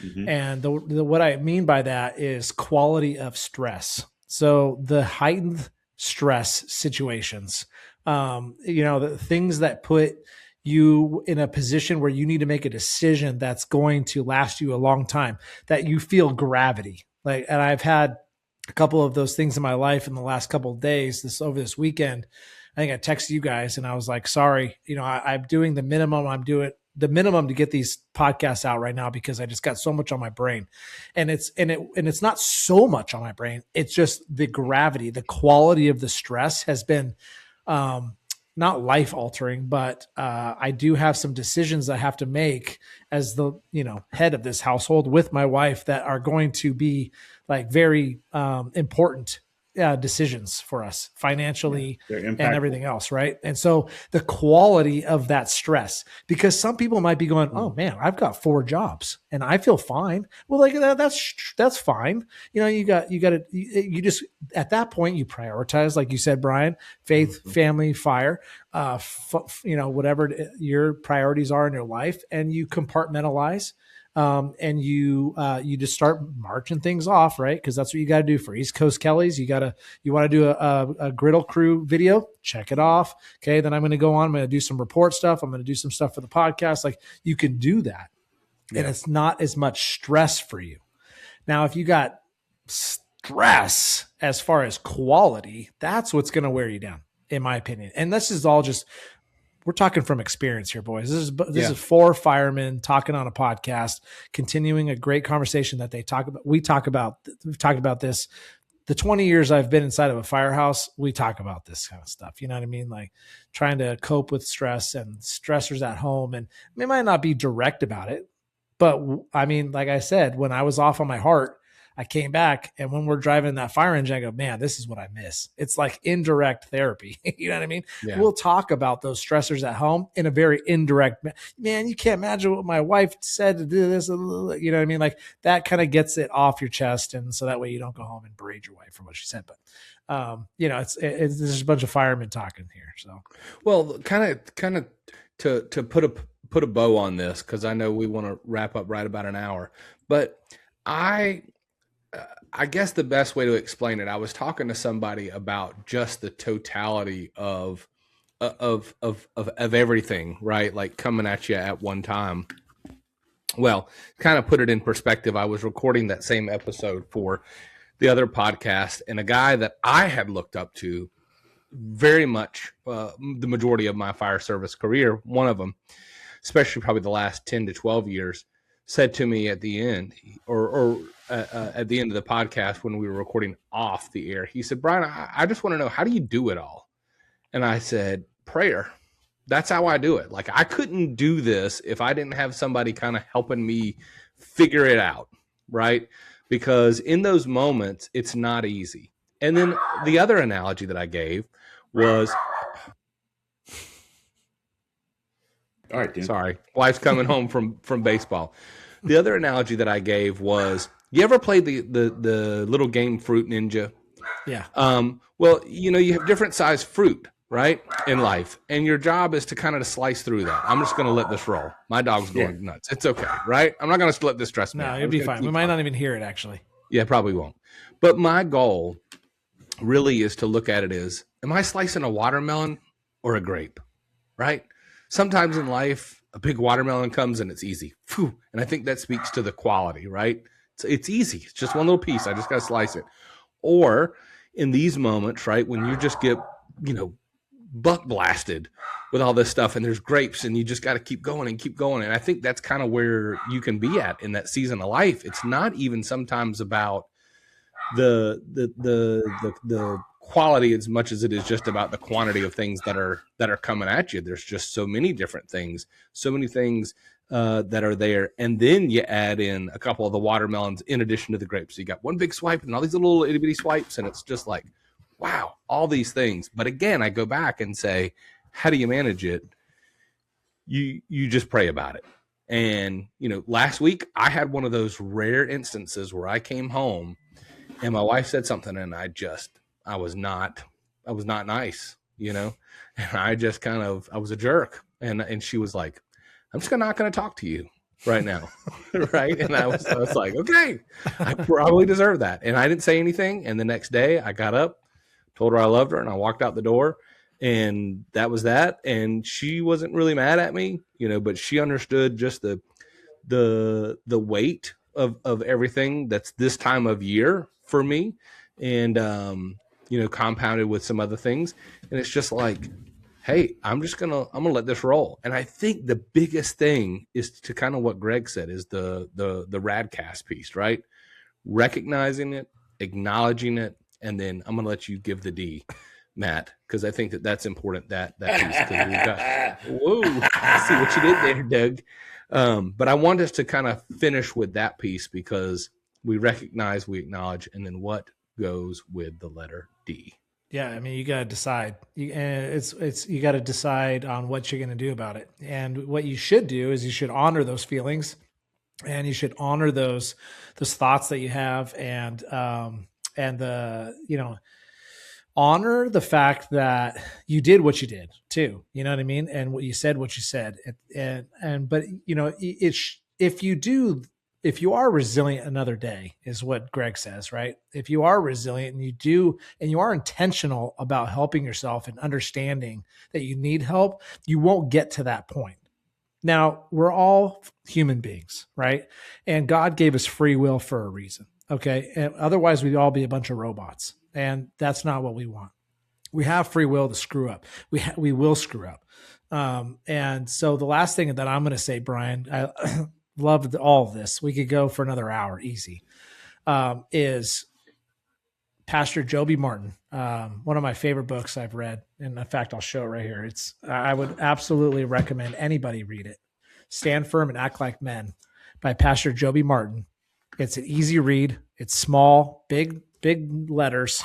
Speaker 2: Mm-hmm. And what I mean by that is quality of stress. So the heightened stress situations, the things that put you in a position where you need to make a decision that's going to last you a long time, that you feel gravity. And I've had a couple of those things in my life in the last couple of days, over this weekend. I think I texted you guys and I was like, sorry, I'm doing the minimum. I'm doing the minimum to get these podcasts out right now because I just got so much on my brain, and it's not so much on my brain. It's just the gravity, the quality of the stress has been, not life altering, but I do have some decisions I have to make as the head of this household with my wife that are going to be very important decisions for us financially and everything else. Right. And so the quality of that stress, because some people might be going, oh man, I've got 4 jobs and I feel fine. Well, that's fine. You just, at that point you prioritize, like you said, Brian, faith, family, fire, whatever your priorities are in your life, and you compartmentalize. And you just start marching things off, right? Because that's what you got to do for East Coast Kellys. You want to do a griddle crew video, check it off. Okay, then I'm going to go on. I'm going to do some report stuff. I'm going to do some stuff for the podcast. You can do that, and it's not as much stress for you. Now, if you got stress as far as quality, that's what's going to wear you down, in my opinion. And this is all just. We're talking from experience here, boys. This is 4 firemen talking on a podcast, continuing a great conversation that they talk about. We've talked about this. The 20 years I've been inside of a firehouse, we talk about this kind of stuff. You know what I mean? Like trying to cope with stress and stressors at home. And we might not be direct about it, but I mean, like I said, when I was off on my heart, I came back, and when we're driving that fire engine, I go, man, this is what I miss. It's like indirect therapy. You know what I mean? Yeah. We'll talk about those stressors at home in a very indirect, man, you can't imagine what my wife said to do this. You know what I mean? Like that kind of gets it off your chest. And so that way you don't go home and berate your wife for what she said. But, it's there's a bunch of firemen talking here. So,
Speaker 3: well, kind of to put a bow on this, because I know we want to wrap up right about an hour, but I guess the best way to explain it, I was talking to somebody about just the totality of everything, right? Like coming at you at one time. Well, kind of put it in perspective. I was recording that same episode for the other podcast, and a guy that I had looked up to very much, the majority of my fire service career, one of them, especially probably the last 10 to 12 years, said to me at the end, at the end of the podcast when we were recording off the air, he said, Brian, I just want to know, how do you do it all? And I said, prayer. That's how I do it. Like I couldn't do this if I didn't have somebody kind of helping me figure it out, right? Because in those moments, it's not easy. And then the other analogy that I gave was,
Speaker 5: all right, dude.
Speaker 3: Sorry, wife's coming home from baseball. The other analogy that I gave was, you ever played the little game Fruit Ninja?
Speaker 2: Yeah.
Speaker 3: Well, you have different size fruit, right, in life, and your job is to kind of slice through that. I'm just going to let this roll. My dog's going nuts. It's okay, right? I'm not going to let this stress me out.
Speaker 2: No, you'll be fine. We might not even hear it, actually.
Speaker 3: Yeah, probably won't. But my goal really is to look at it as, am I slicing a watermelon or a grape, right? Sometimes in life, a big watermelon comes and it's easy. Phew. And I think that speaks to the quality, right? It's easy. It's just one little piece. I just got to slice it. Or in these moments, right, when you just get, buck blasted with all this stuff and there's grapes and you just got to keep going and keep going. And I think that's kind of where you can be at in that season of life. It's not even sometimes about the quality as much as it is just about the quantity of things that are coming at you. There's just so many different things, so many things that are there. And then you add in a couple of the watermelons in addition to the grapes. So you got one big swipe and all these little itty bitty swipes. And it's just like, wow, all these things. But again, I go back and say, how do you manage it? You just pray about it. And, last week I had one of those rare instances where I came home and my wife said something and I was not nice, and I just I was a jerk. And she was like, I'm just not going to talk to you right now. Right. And I was like, okay, I probably deserve that. And I didn't say anything. And the next day I got up, told her I loved her, and I walked out the door, and that was that. And she wasn't really mad at me, but she understood just the weight of everything that's this time of year for me. And, compounded with some other things. And it's just like, hey, I'm gonna let this roll. And I think the biggest thing is to kind of what Greg said is the radcast piece, right? Recognizing it, acknowledging it, and then I'm going to let you give the D, Matt, because I think that's important, that piece. Because we've got, whoa, I see what you did there, Doug. But I want us to kind of finish with that piece because we recognize, we acknowledge, and then what goes with the letter D.
Speaker 2: Yeah, I mean, you got to decide. You got to decide on what you're going to do about it. And what you should do is you should honor those feelings, and you should honor those thoughts that you have, and honor the fact that you did what you did too. You know what I mean? And what you said, but if you are resilient another day is what Greg says, right? If you are resilient and you are intentional about helping yourself and understanding that you need help, you won't get to that point. Now, we're all human beings, right? And God gave us free will for a reason. Okay. And otherwise we'd all be a bunch of robots, and that's not what we want. We have free will to screw up. We will screw up. And so the last thing that I'm going to say, Brian, I loved all of this. We could go for another hour, easy. Is Pastor Joby Martin, one of my favorite books I've read. And in fact, I'll show it right here. I would absolutely recommend anybody read it. Stand Firm and Act Like Men by Pastor Joby Martin. It's an easy read. It's small, big letters.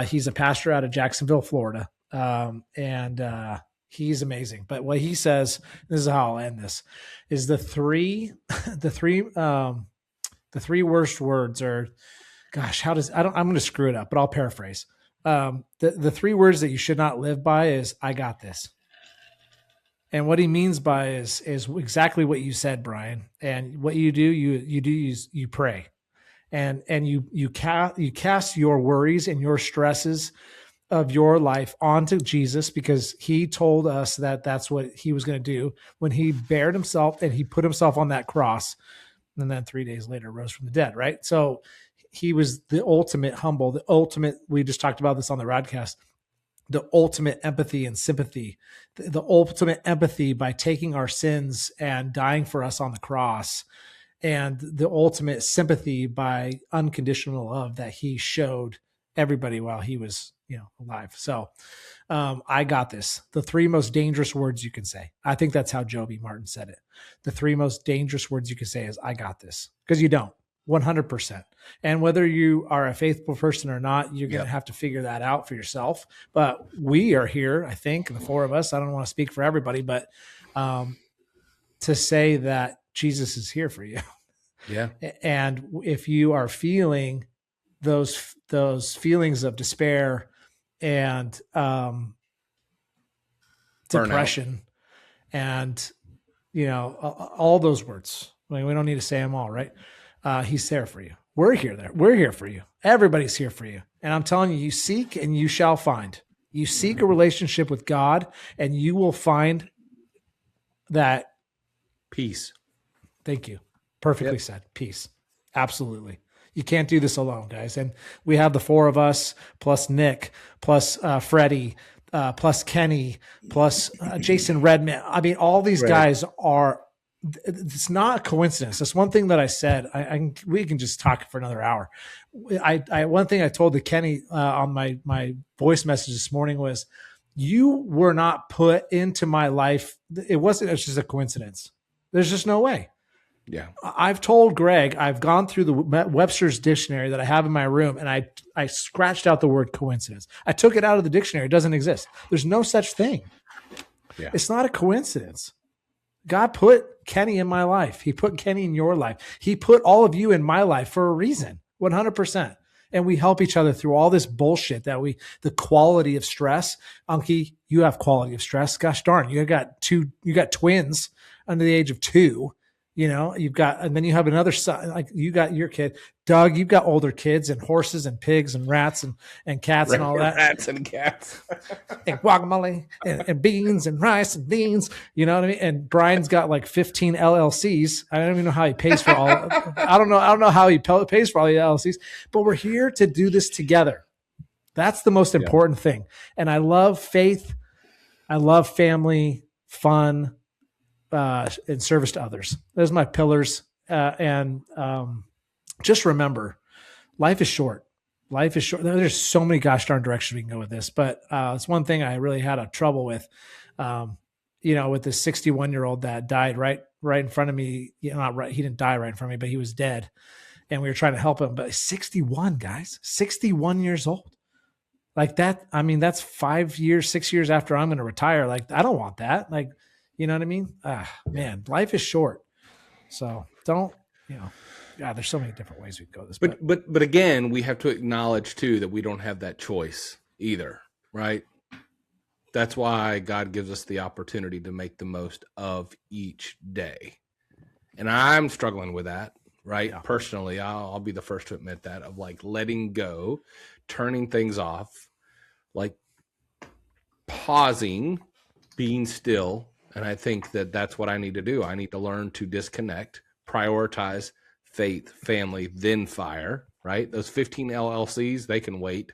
Speaker 2: He's a pastor out of Jacksonville, Florida. And he's amazing. But what he says, this is how I'll end this, is the three worst words are, gosh, I'm going to screw it up, but I'll paraphrase. The three words that you should not live by is, I got this. And what he means by is exactly what you said, Brian. And what you do, you pray, and you cast your worries and your stresses of your life onto Jesus, because he told us that that's what he was going to do when he bared himself and he put himself on that cross, and then 3 days later rose from the dead. Right. So he was the ultimate humble, the ultimate, we just talked about this on the Rodcast, the ultimate empathy and sympathy, the ultimate empathy by taking our sins and dying for us on the cross, and the ultimate sympathy by unconditional love that he showed everybody while he was, alive. So I got this. The three most dangerous words you can say. I think that's how Joby Martin said it. The three most dangerous words you can say is, I got this, because you don't. 100%. And whether you are a faithful person or not, you're going to have to figure that out for yourself. But we are here, I think, the four of us, I don't want to speak for everybody, but to say that Jesus is here for you.
Speaker 3: Yeah.
Speaker 2: And if you are feeling those feelings of despair and depression, and all those words. I mean, we don't need to say them all, right? He's there for you. We're here for you. Everybody's here for you. And I'm telling you, you seek and you shall find. You seek a relationship with God, and you will find that
Speaker 3: peace.
Speaker 2: Thank you. Perfectly said. Peace. Absolutely. You can't do this alone, guys. And we have the four of us, plus Nick, plus Freddie, plus Kenny, plus Jason Redman. I mean, all these guys are. It's not a coincidence. That's one thing that I said. We can just talk for another hour. One thing I told to Kenny on my voice message this morning was, you were not put into my life. It's just a coincidence. There's just no way.
Speaker 3: Yeah.
Speaker 2: I've told Greg, I've gone through the Webster's dictionary that I have in my room, and I scratched out the word coincidence. I took it out of the dictionary. It doesn't exist. There's no such thing.
Speaker 3: Yeah.
Speaker 2: It's not a coincidence. God put Kenny in my life. He put Kenny in your life. He put all of you in my life for a reason, 100%. And we help each other through all this bullshit the quality of stress. Unky, you have quality of stress. Gosh darn, you got twins under the age of 2. And then you have another son, like you got your kid. Doug, you've got older kids and horses and pigs and rats and cats and all that.
Speaker 3: Rats and cats.
Speaker 2: And guacamole and beans and rice and beans. You know what I mean? And Brian's got like 15 LLCs. I don't even know how he pays for all. I don't know how he pays for all the LLCs, but we're here to do this together. That's the most important thing. And I love faith. I love family, fun, and service to others. Those are my pillars. And just remember, life is short. Life is short. There's so many gosh darn directions we can go with this, but it's one thing I really had a trouble with, with this 61-year-old that died right in front of me. Not right. He didn't die right in front of me, but he was dead, and we were trying to help him. But 61, guys, 61 years old. Like that. I mean, that's 6 years after I'm going to retire. Like, I don't want that. Like, you know what I mean? Man, life is short. So don't, there's so many different ways we can go this.
Speaker 3: But again, we have to acknowledge too that we don't have that choice either, right? That's why God gives us the opportunity to make the most of each day. And I'm struggling with that, right? Yeah. Personally, I'll be the first to admit that, of like letting go, turning things off, like pausing, being still. And I think that that's what I need to do. I need to learn to disconnect, prioritize faith, family, then fire, right? Those 15 LLCs, they can wait.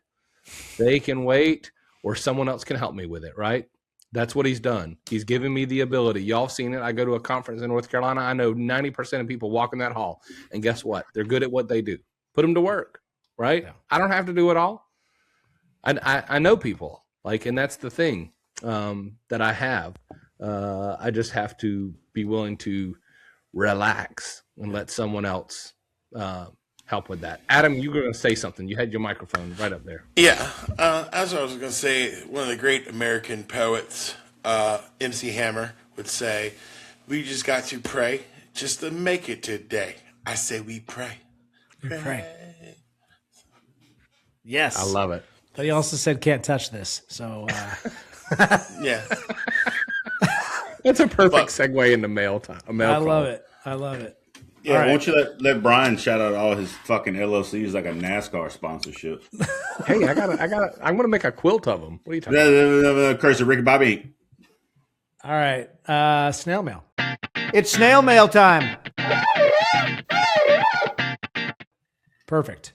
Speaker 3: They can wait, or someone else can help me with it, right? That's what he's done. He's given me the ability. Y'all have seen it. I go to a conference in North Carolina. I know 90% of people walk in that hall. And guess what? They're good at what they do. Put them to work, right? Yeah. I don't have to do it all. I know people, and that's the thing that I have. I just have to be willing to relax and let someone else help with that. Adam, you were going to say something. You had your microphone right up there.
Speaker 6: Yeah. As I was going to say, one of the great American poets, MC Hammer, would say, we just got to pray just to make it today. I say we pray.
Speaker 2: We pray. Yes.
Speaker 3: I love it.
Speaker 2: But he also said can't touch this. So,
Speaker 6: yeah.
Speaker 3: That's a perfect segue into mail time.
Speaker 2: I love it. I love it.
Speaker 5: Yeah, right. Why don't you let Brian shout out all his fucking LLCs like a NASCAR sponsorship?
Speaker 3: Hey, I'm gonna make a quilt of them. What are you talking about?
Speaker 5: Curse of Ricky Bobby.
Speaker 2: All right, snail mail.
Speaker 4: It's snail mail time.
Speaker 2: Perfect.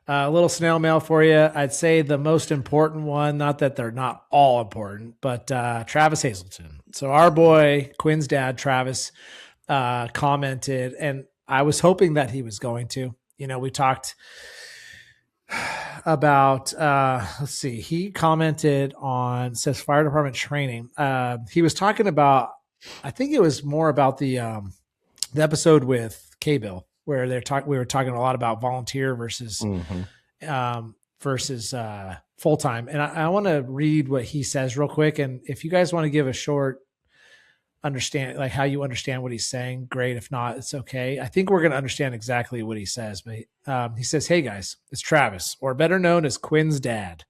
Speaker 2: A little snail mail for you. I'd say the most important one, not that they're not all important, but Travis Hazelton. So our boy, Quinn's dad, Travis, commented, and I was hoping that he was going to. We talked about, let's see, he commented on, says fire department training. He was talking about, I think it was more about the episode with K-Bill, where we were talking a lot about volunteer versus full time. And I want to read what he says real quick. And if you guys want to give a short understand, like how you understand what he's saying, great. If not, it's okay. I think we're going to understand exactly what he says. But he says, "Hey guys, it's Travis, or better known as Quinn's dad.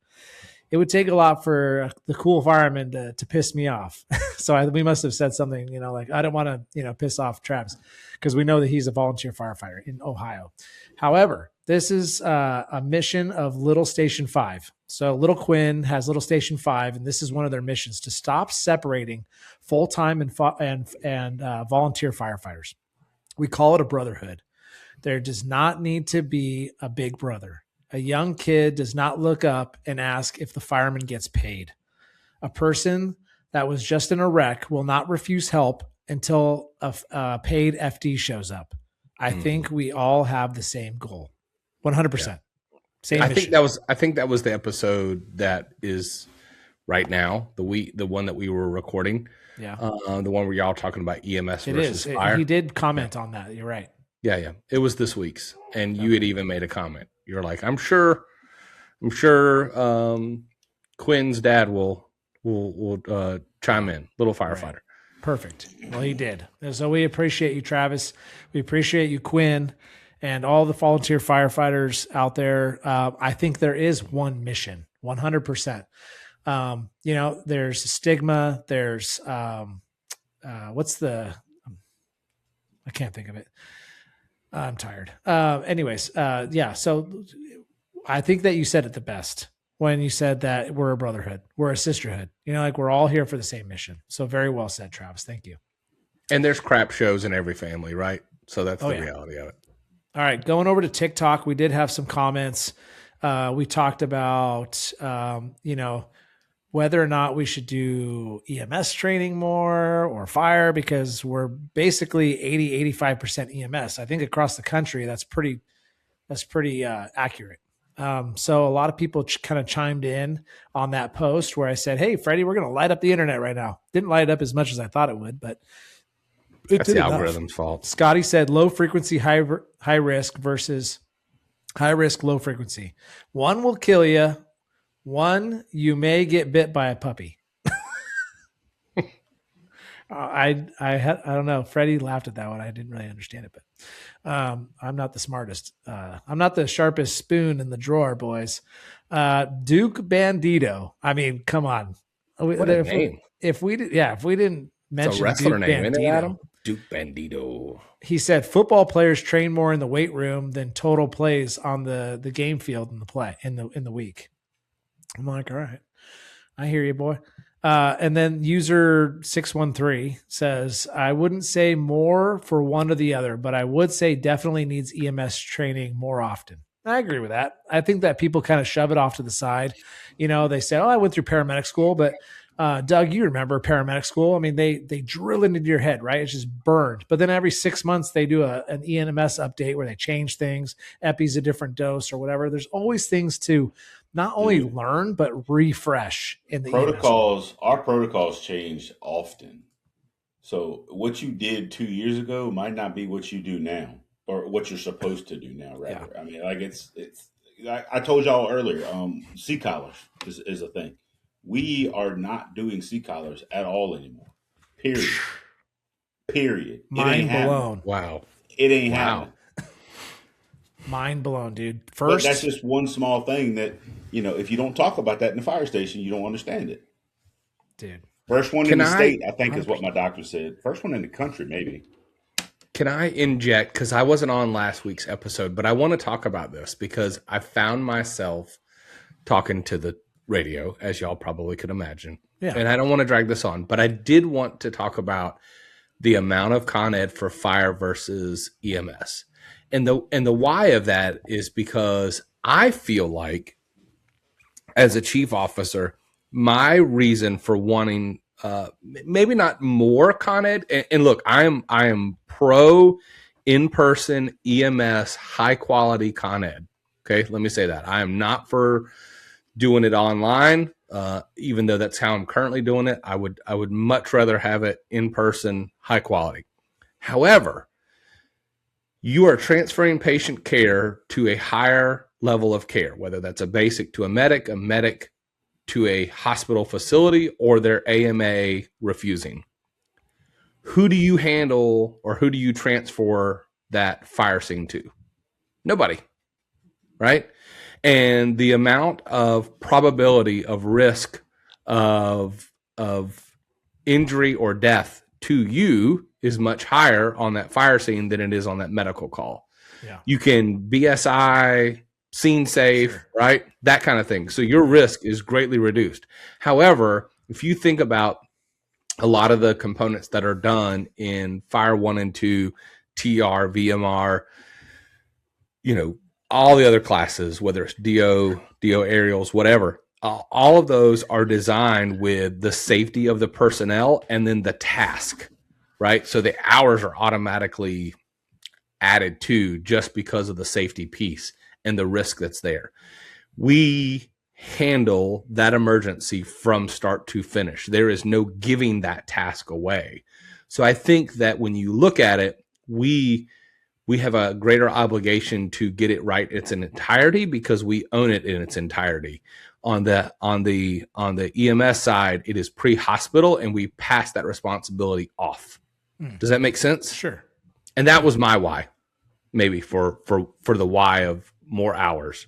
Speaker 2: it would take a lot for the cool fireman to piss me off. So we must have said something, like, I don't want to, piss off Travis, because we know that he's a volunteer firefighter in Ohio. However, this is a mission of Little Station 5. So Little Quinn has Little Station 5, and this is one of their missions, to stop separating full-time and volunteer firefighters. We call it a brotherhood. There does not need to be a big brother. A young kid does not look up and ask if the fireman gets paid. A person that was just in a wreck will not refuse help until a paid FD shows up. I think we all have the same goal. 100%.
Speaker 3: Yeah.
Speaker 2: Same
Speaker 3: I
Speaker 2: mission.
Speaker 3: think that was the episode that is right now, the one that we were recording.
Speaker 2: Yeah.
Speaker 3: The one where y'all talking about EMS
Speaker 2: It
Speaker 3: versus
Speaker 2: is.
Speaker 3: fire.
Speaker 2: He did comment on that. You're right.
Speaker 3: Yeah. It was this week's, and you had even made a comment. You're like, I'm sure Quinn's dad will chime in. Little firefighter.
Speaker 2: Right. Perfect. Well, he did. And so we appreciate you, Travis. We appreciate you, Quinn, and all the volunteer firefighters out there. I think there is one mission, 100%. There's stigma. There's I can't think of it. I'm tired. Yeah. So I think that you said it the best when you said that we're a brotherhood, we're a sisterhood, we're all here for the same mission. So very well said, Travis. Thank you.
Speaker 3: And there's crap shows in every family, right? So that's the reality of it.
Speaker 2: All right. Going over to TikTok, we did have some comments. We talked about, whether or not we should do EMS training more or fire, because we're basically 85% EMS. I think across the country, that's pretty accurate. So a lot of people kind of chimed in on that post where I said, hey, Freddie, we're going to light up the internet right now. Didn't light it up as much as I thought it would, but
Speaker 3: that's the algorithm's fault.
Speaker 2: Scotty said low frequency, high risk versus high risk, low frequency. One will kill you. One, you may get bit by a puppy. I don't know. Freddie laughed at that one. I didn't really understand it, but I'm not the smartest. I'm not the sharpest spoon in the drawer, boys. Duke Bandito. I mean, come on.
Speaker 3: What a name.
Speaker 2: If we didn't mention
Speaker 3: it's a wrestler
Speaker 2: Duke
Speaker 3: name,
Speaker 2: Bandito,
Speaker 3: isn't it, Adam? Duke Bandito.
Speaker 2: He said football players train more in the weight room than total plays on the game field in the week. I'm like, all right, I hear you, boy. And then user 613 says, I wouldn't say more for one or the other, but I would say definitely needs EMS training more often. I agree with that. I think that people kind of shove it off to the side. They say, oh, I went through paramedic school, but Doug, you remember paramedic school. I mean, they drill it into your head, right? It's just burned. But then every 6 months they do an EMS update where they change things. Epi's a different dose or whatever. There's always things to not only learn, but refresh in the
Speaker 5: protocols. Our protocols change often. So what you did 2 years ago might not be what you do now, or what you're supposed to do now, rather. Yeah. I mean, like it's I told y'all earlier, sea collars is a thing. We are not doing sea collars at all anymore. Period.
Speaker 2: Mind blown.
Speaker 3: Wow.
Speaker 5: It ain't happening.
Speaker 2: Mind blown, dude.
Speaker 5: But that's just one small thing that, if you don't talk about that in the fire station, you don't understand it.
Speaker 2: Dude.
Speaker 5: First one in the state, I think, is what my doctor said. First one in the country, maybe.
Speaker 3: Can I inject, because I wasn't on last week's episode, but I want to talk about this because I found myself talking to the radio, as y'all probably could imagine. Yeah. And I don't want to drag this on, but I did want to talk about the amount of Con Ed for fire versus EMS. And the why of that is because I feel like, as a chief officer, my reason for wanting maybe not more Con Ed, and look, I am pro in-person EMS high quality Con Ed. Okay, let me say that. I am not for doing it online, even though that's how I'm currently doing it. I would much rather have it in person, high quality. However, you are transferring patient care to a higher level of care, whether that's a basic to a medic to a hospital facility, or their AMA refusing. Who do you handle, or who do you transfer that fire scene to? Nobody, right? And the amount of probability of risk of injury or death to you is much higher on that fire scene than it is on that medical call.
Speaker 2: Yeah.
Speaker 3: You can BSI, scene safe,
Speaker 2: Sure.
Speaker 3: right? That kind of thing. So your risk is greatly reduced. However, if you think about a lot of the components that are done in Fire 1 and 2, TR, VMR, all the other classes, whether it's DO aerials, whatever, all of those are designed with the safety of the personnel and then the task, right? So the hours are automatically added to just because of the safety piece and the risk that's there. We handle that emergency from start to finish. There is no giving that task away. So I think that when you look at it, we have a greater obligation to get it right in its entirety because we own it in its entirety. On the EMS side, it is pre-hospital and we pass that responsibility off. Does that make sense?
Speaker 2: Sure.
Speaker 3: And that was my why, maybe for the why of more hours.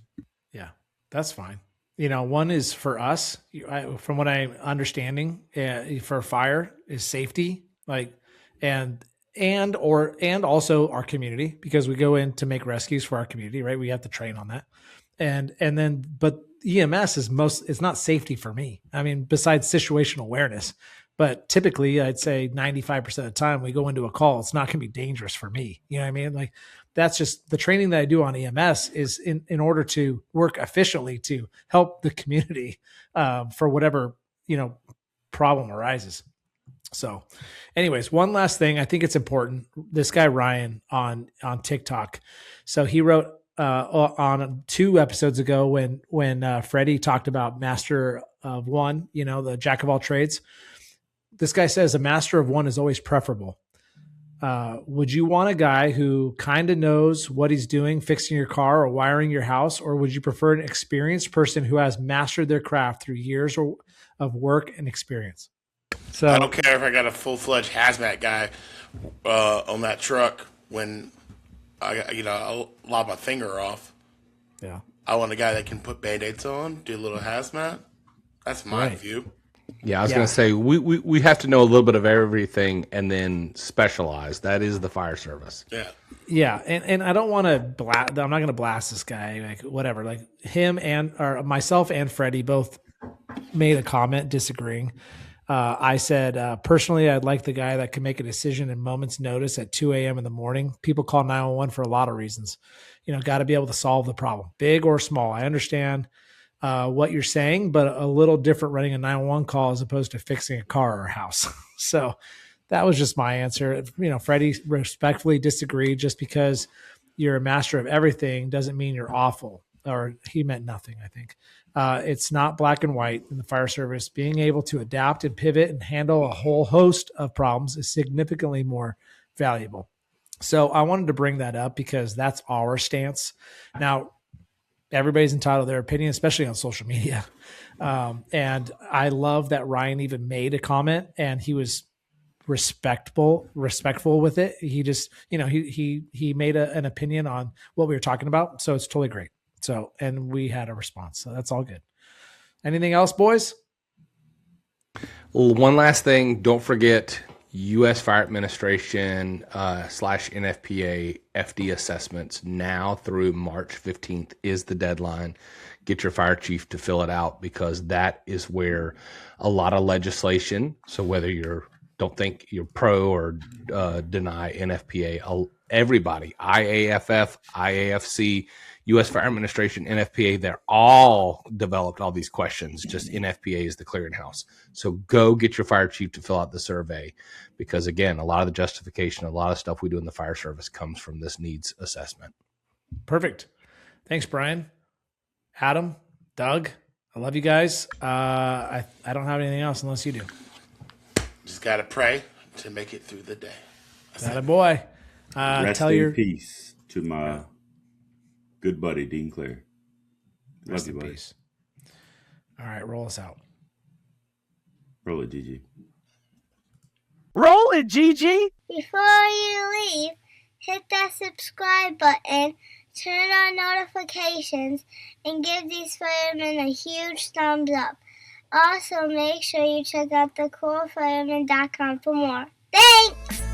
Speaker 2: Yeah, that's fine. One is for us, from what I'm understanding, for fire is safety, and also our community, because we go in to make rescues for our community, right? We have to train on that. And then, but EMS it's not safety for me. I mean, besides situational awareness, but typically I'd say 95% of the time we go into a call, it's not going to be dangerous for me. You know what I mean? That's just the training that I do on EMS is in order to work efficiently to help the community for whatever, problem arises. So anyways, one last thing. I think it's important. This guy, Ryan on TikTok. So he wrote on 2 episodes ago when Freddie talked about master of one, the jack of all trades. This guy says a master of one is always preferable. Would you want a guy who kind of knows what he's doing, fixing your car or wiring your house, or would you prefer an experienced person who has mastered their craft through years of work and experience? So
Speaker 6: I don't care if I got a full-fledged hazmat guy on that truck when I lob my finger off.
Speaker 2: Yeah,
Speaker 6: I want a guy that can put Band-Aids on, do a little hazmat. That's my view.
Speaker 3: Yeah, I was going to say, we have to know a little bit of everything and then specialize. That is the fire service.
Speaker 6: Yeah.
Speaker 2: Yeah, and I don't want to blast. I'm not going to blast this guy, whatever. Him or myself and Freddie both made a comment disagreeing. I said, personally, I'd like the guy that can make a decision in moments notice at 2 a.m. in the morning. People call 911 for a lot of reasons. Got to be able to solve the problem, big or small. I understand what you're saying, but a little different running a 911 call as opposed to fixing a car or a house. So that was just my answer. Freddie respectfully disagreed. Just because you're a master of everything doesn't mean you're awful, or he meant nothing, I think. It's not black and white in the fire service. Being able to adapt and pivot and handle a whole host of problems is significantly more valuable. So I wanted to bring that up because that's our stance. Now, everybody's entitled to their opinion, especially on social media. And I love that Ryan even made a comment and he was respectful with it. He just, he made an opinion on what we were talking about. So it's totally great. So, and we had a response. So that's all good. Anything else, boys?
Speaker 3: One last thing. Don't forget U.S. Fire Administration / NFPA FD assessments now through March 15th is the deadline. Get your fire chief to fill it out because that is where a lot of legislation. So whether don't think you're pro or deny NFPA, everybody, IAFF, IAFC, U.S. Fire Administration, NFPA, they're all developed all these questions. Just NFPA is the clearinghouse. So go get your fire chief to fill out the survey because, again, a lot of the justification, a lot of stuff we do in the fire service comes from this needs assessment.
Speaker 2: Perfect. Thanks, Brian. Adam, Doug, I love you guys. I don't have anything else unless you do.
Speaker 6: Just got to pray to make it through the day.
Speaker 2: That a boy.
Speaker 5: Rest in peace to my good buddy, Dean Clary. Love you, buddy. Peace.
Speaker 2: All right, roll us out.
Speaker 5: Roll it, GG.
Speaker 9: Roll it, GG.
Speaker 10: Before you leave, hit that subscribe button
Speaker 9: turn on notifications, and give these firemen a huge thumbs up. Also, make sure you check out thecoolfireman.com for more. Thanks!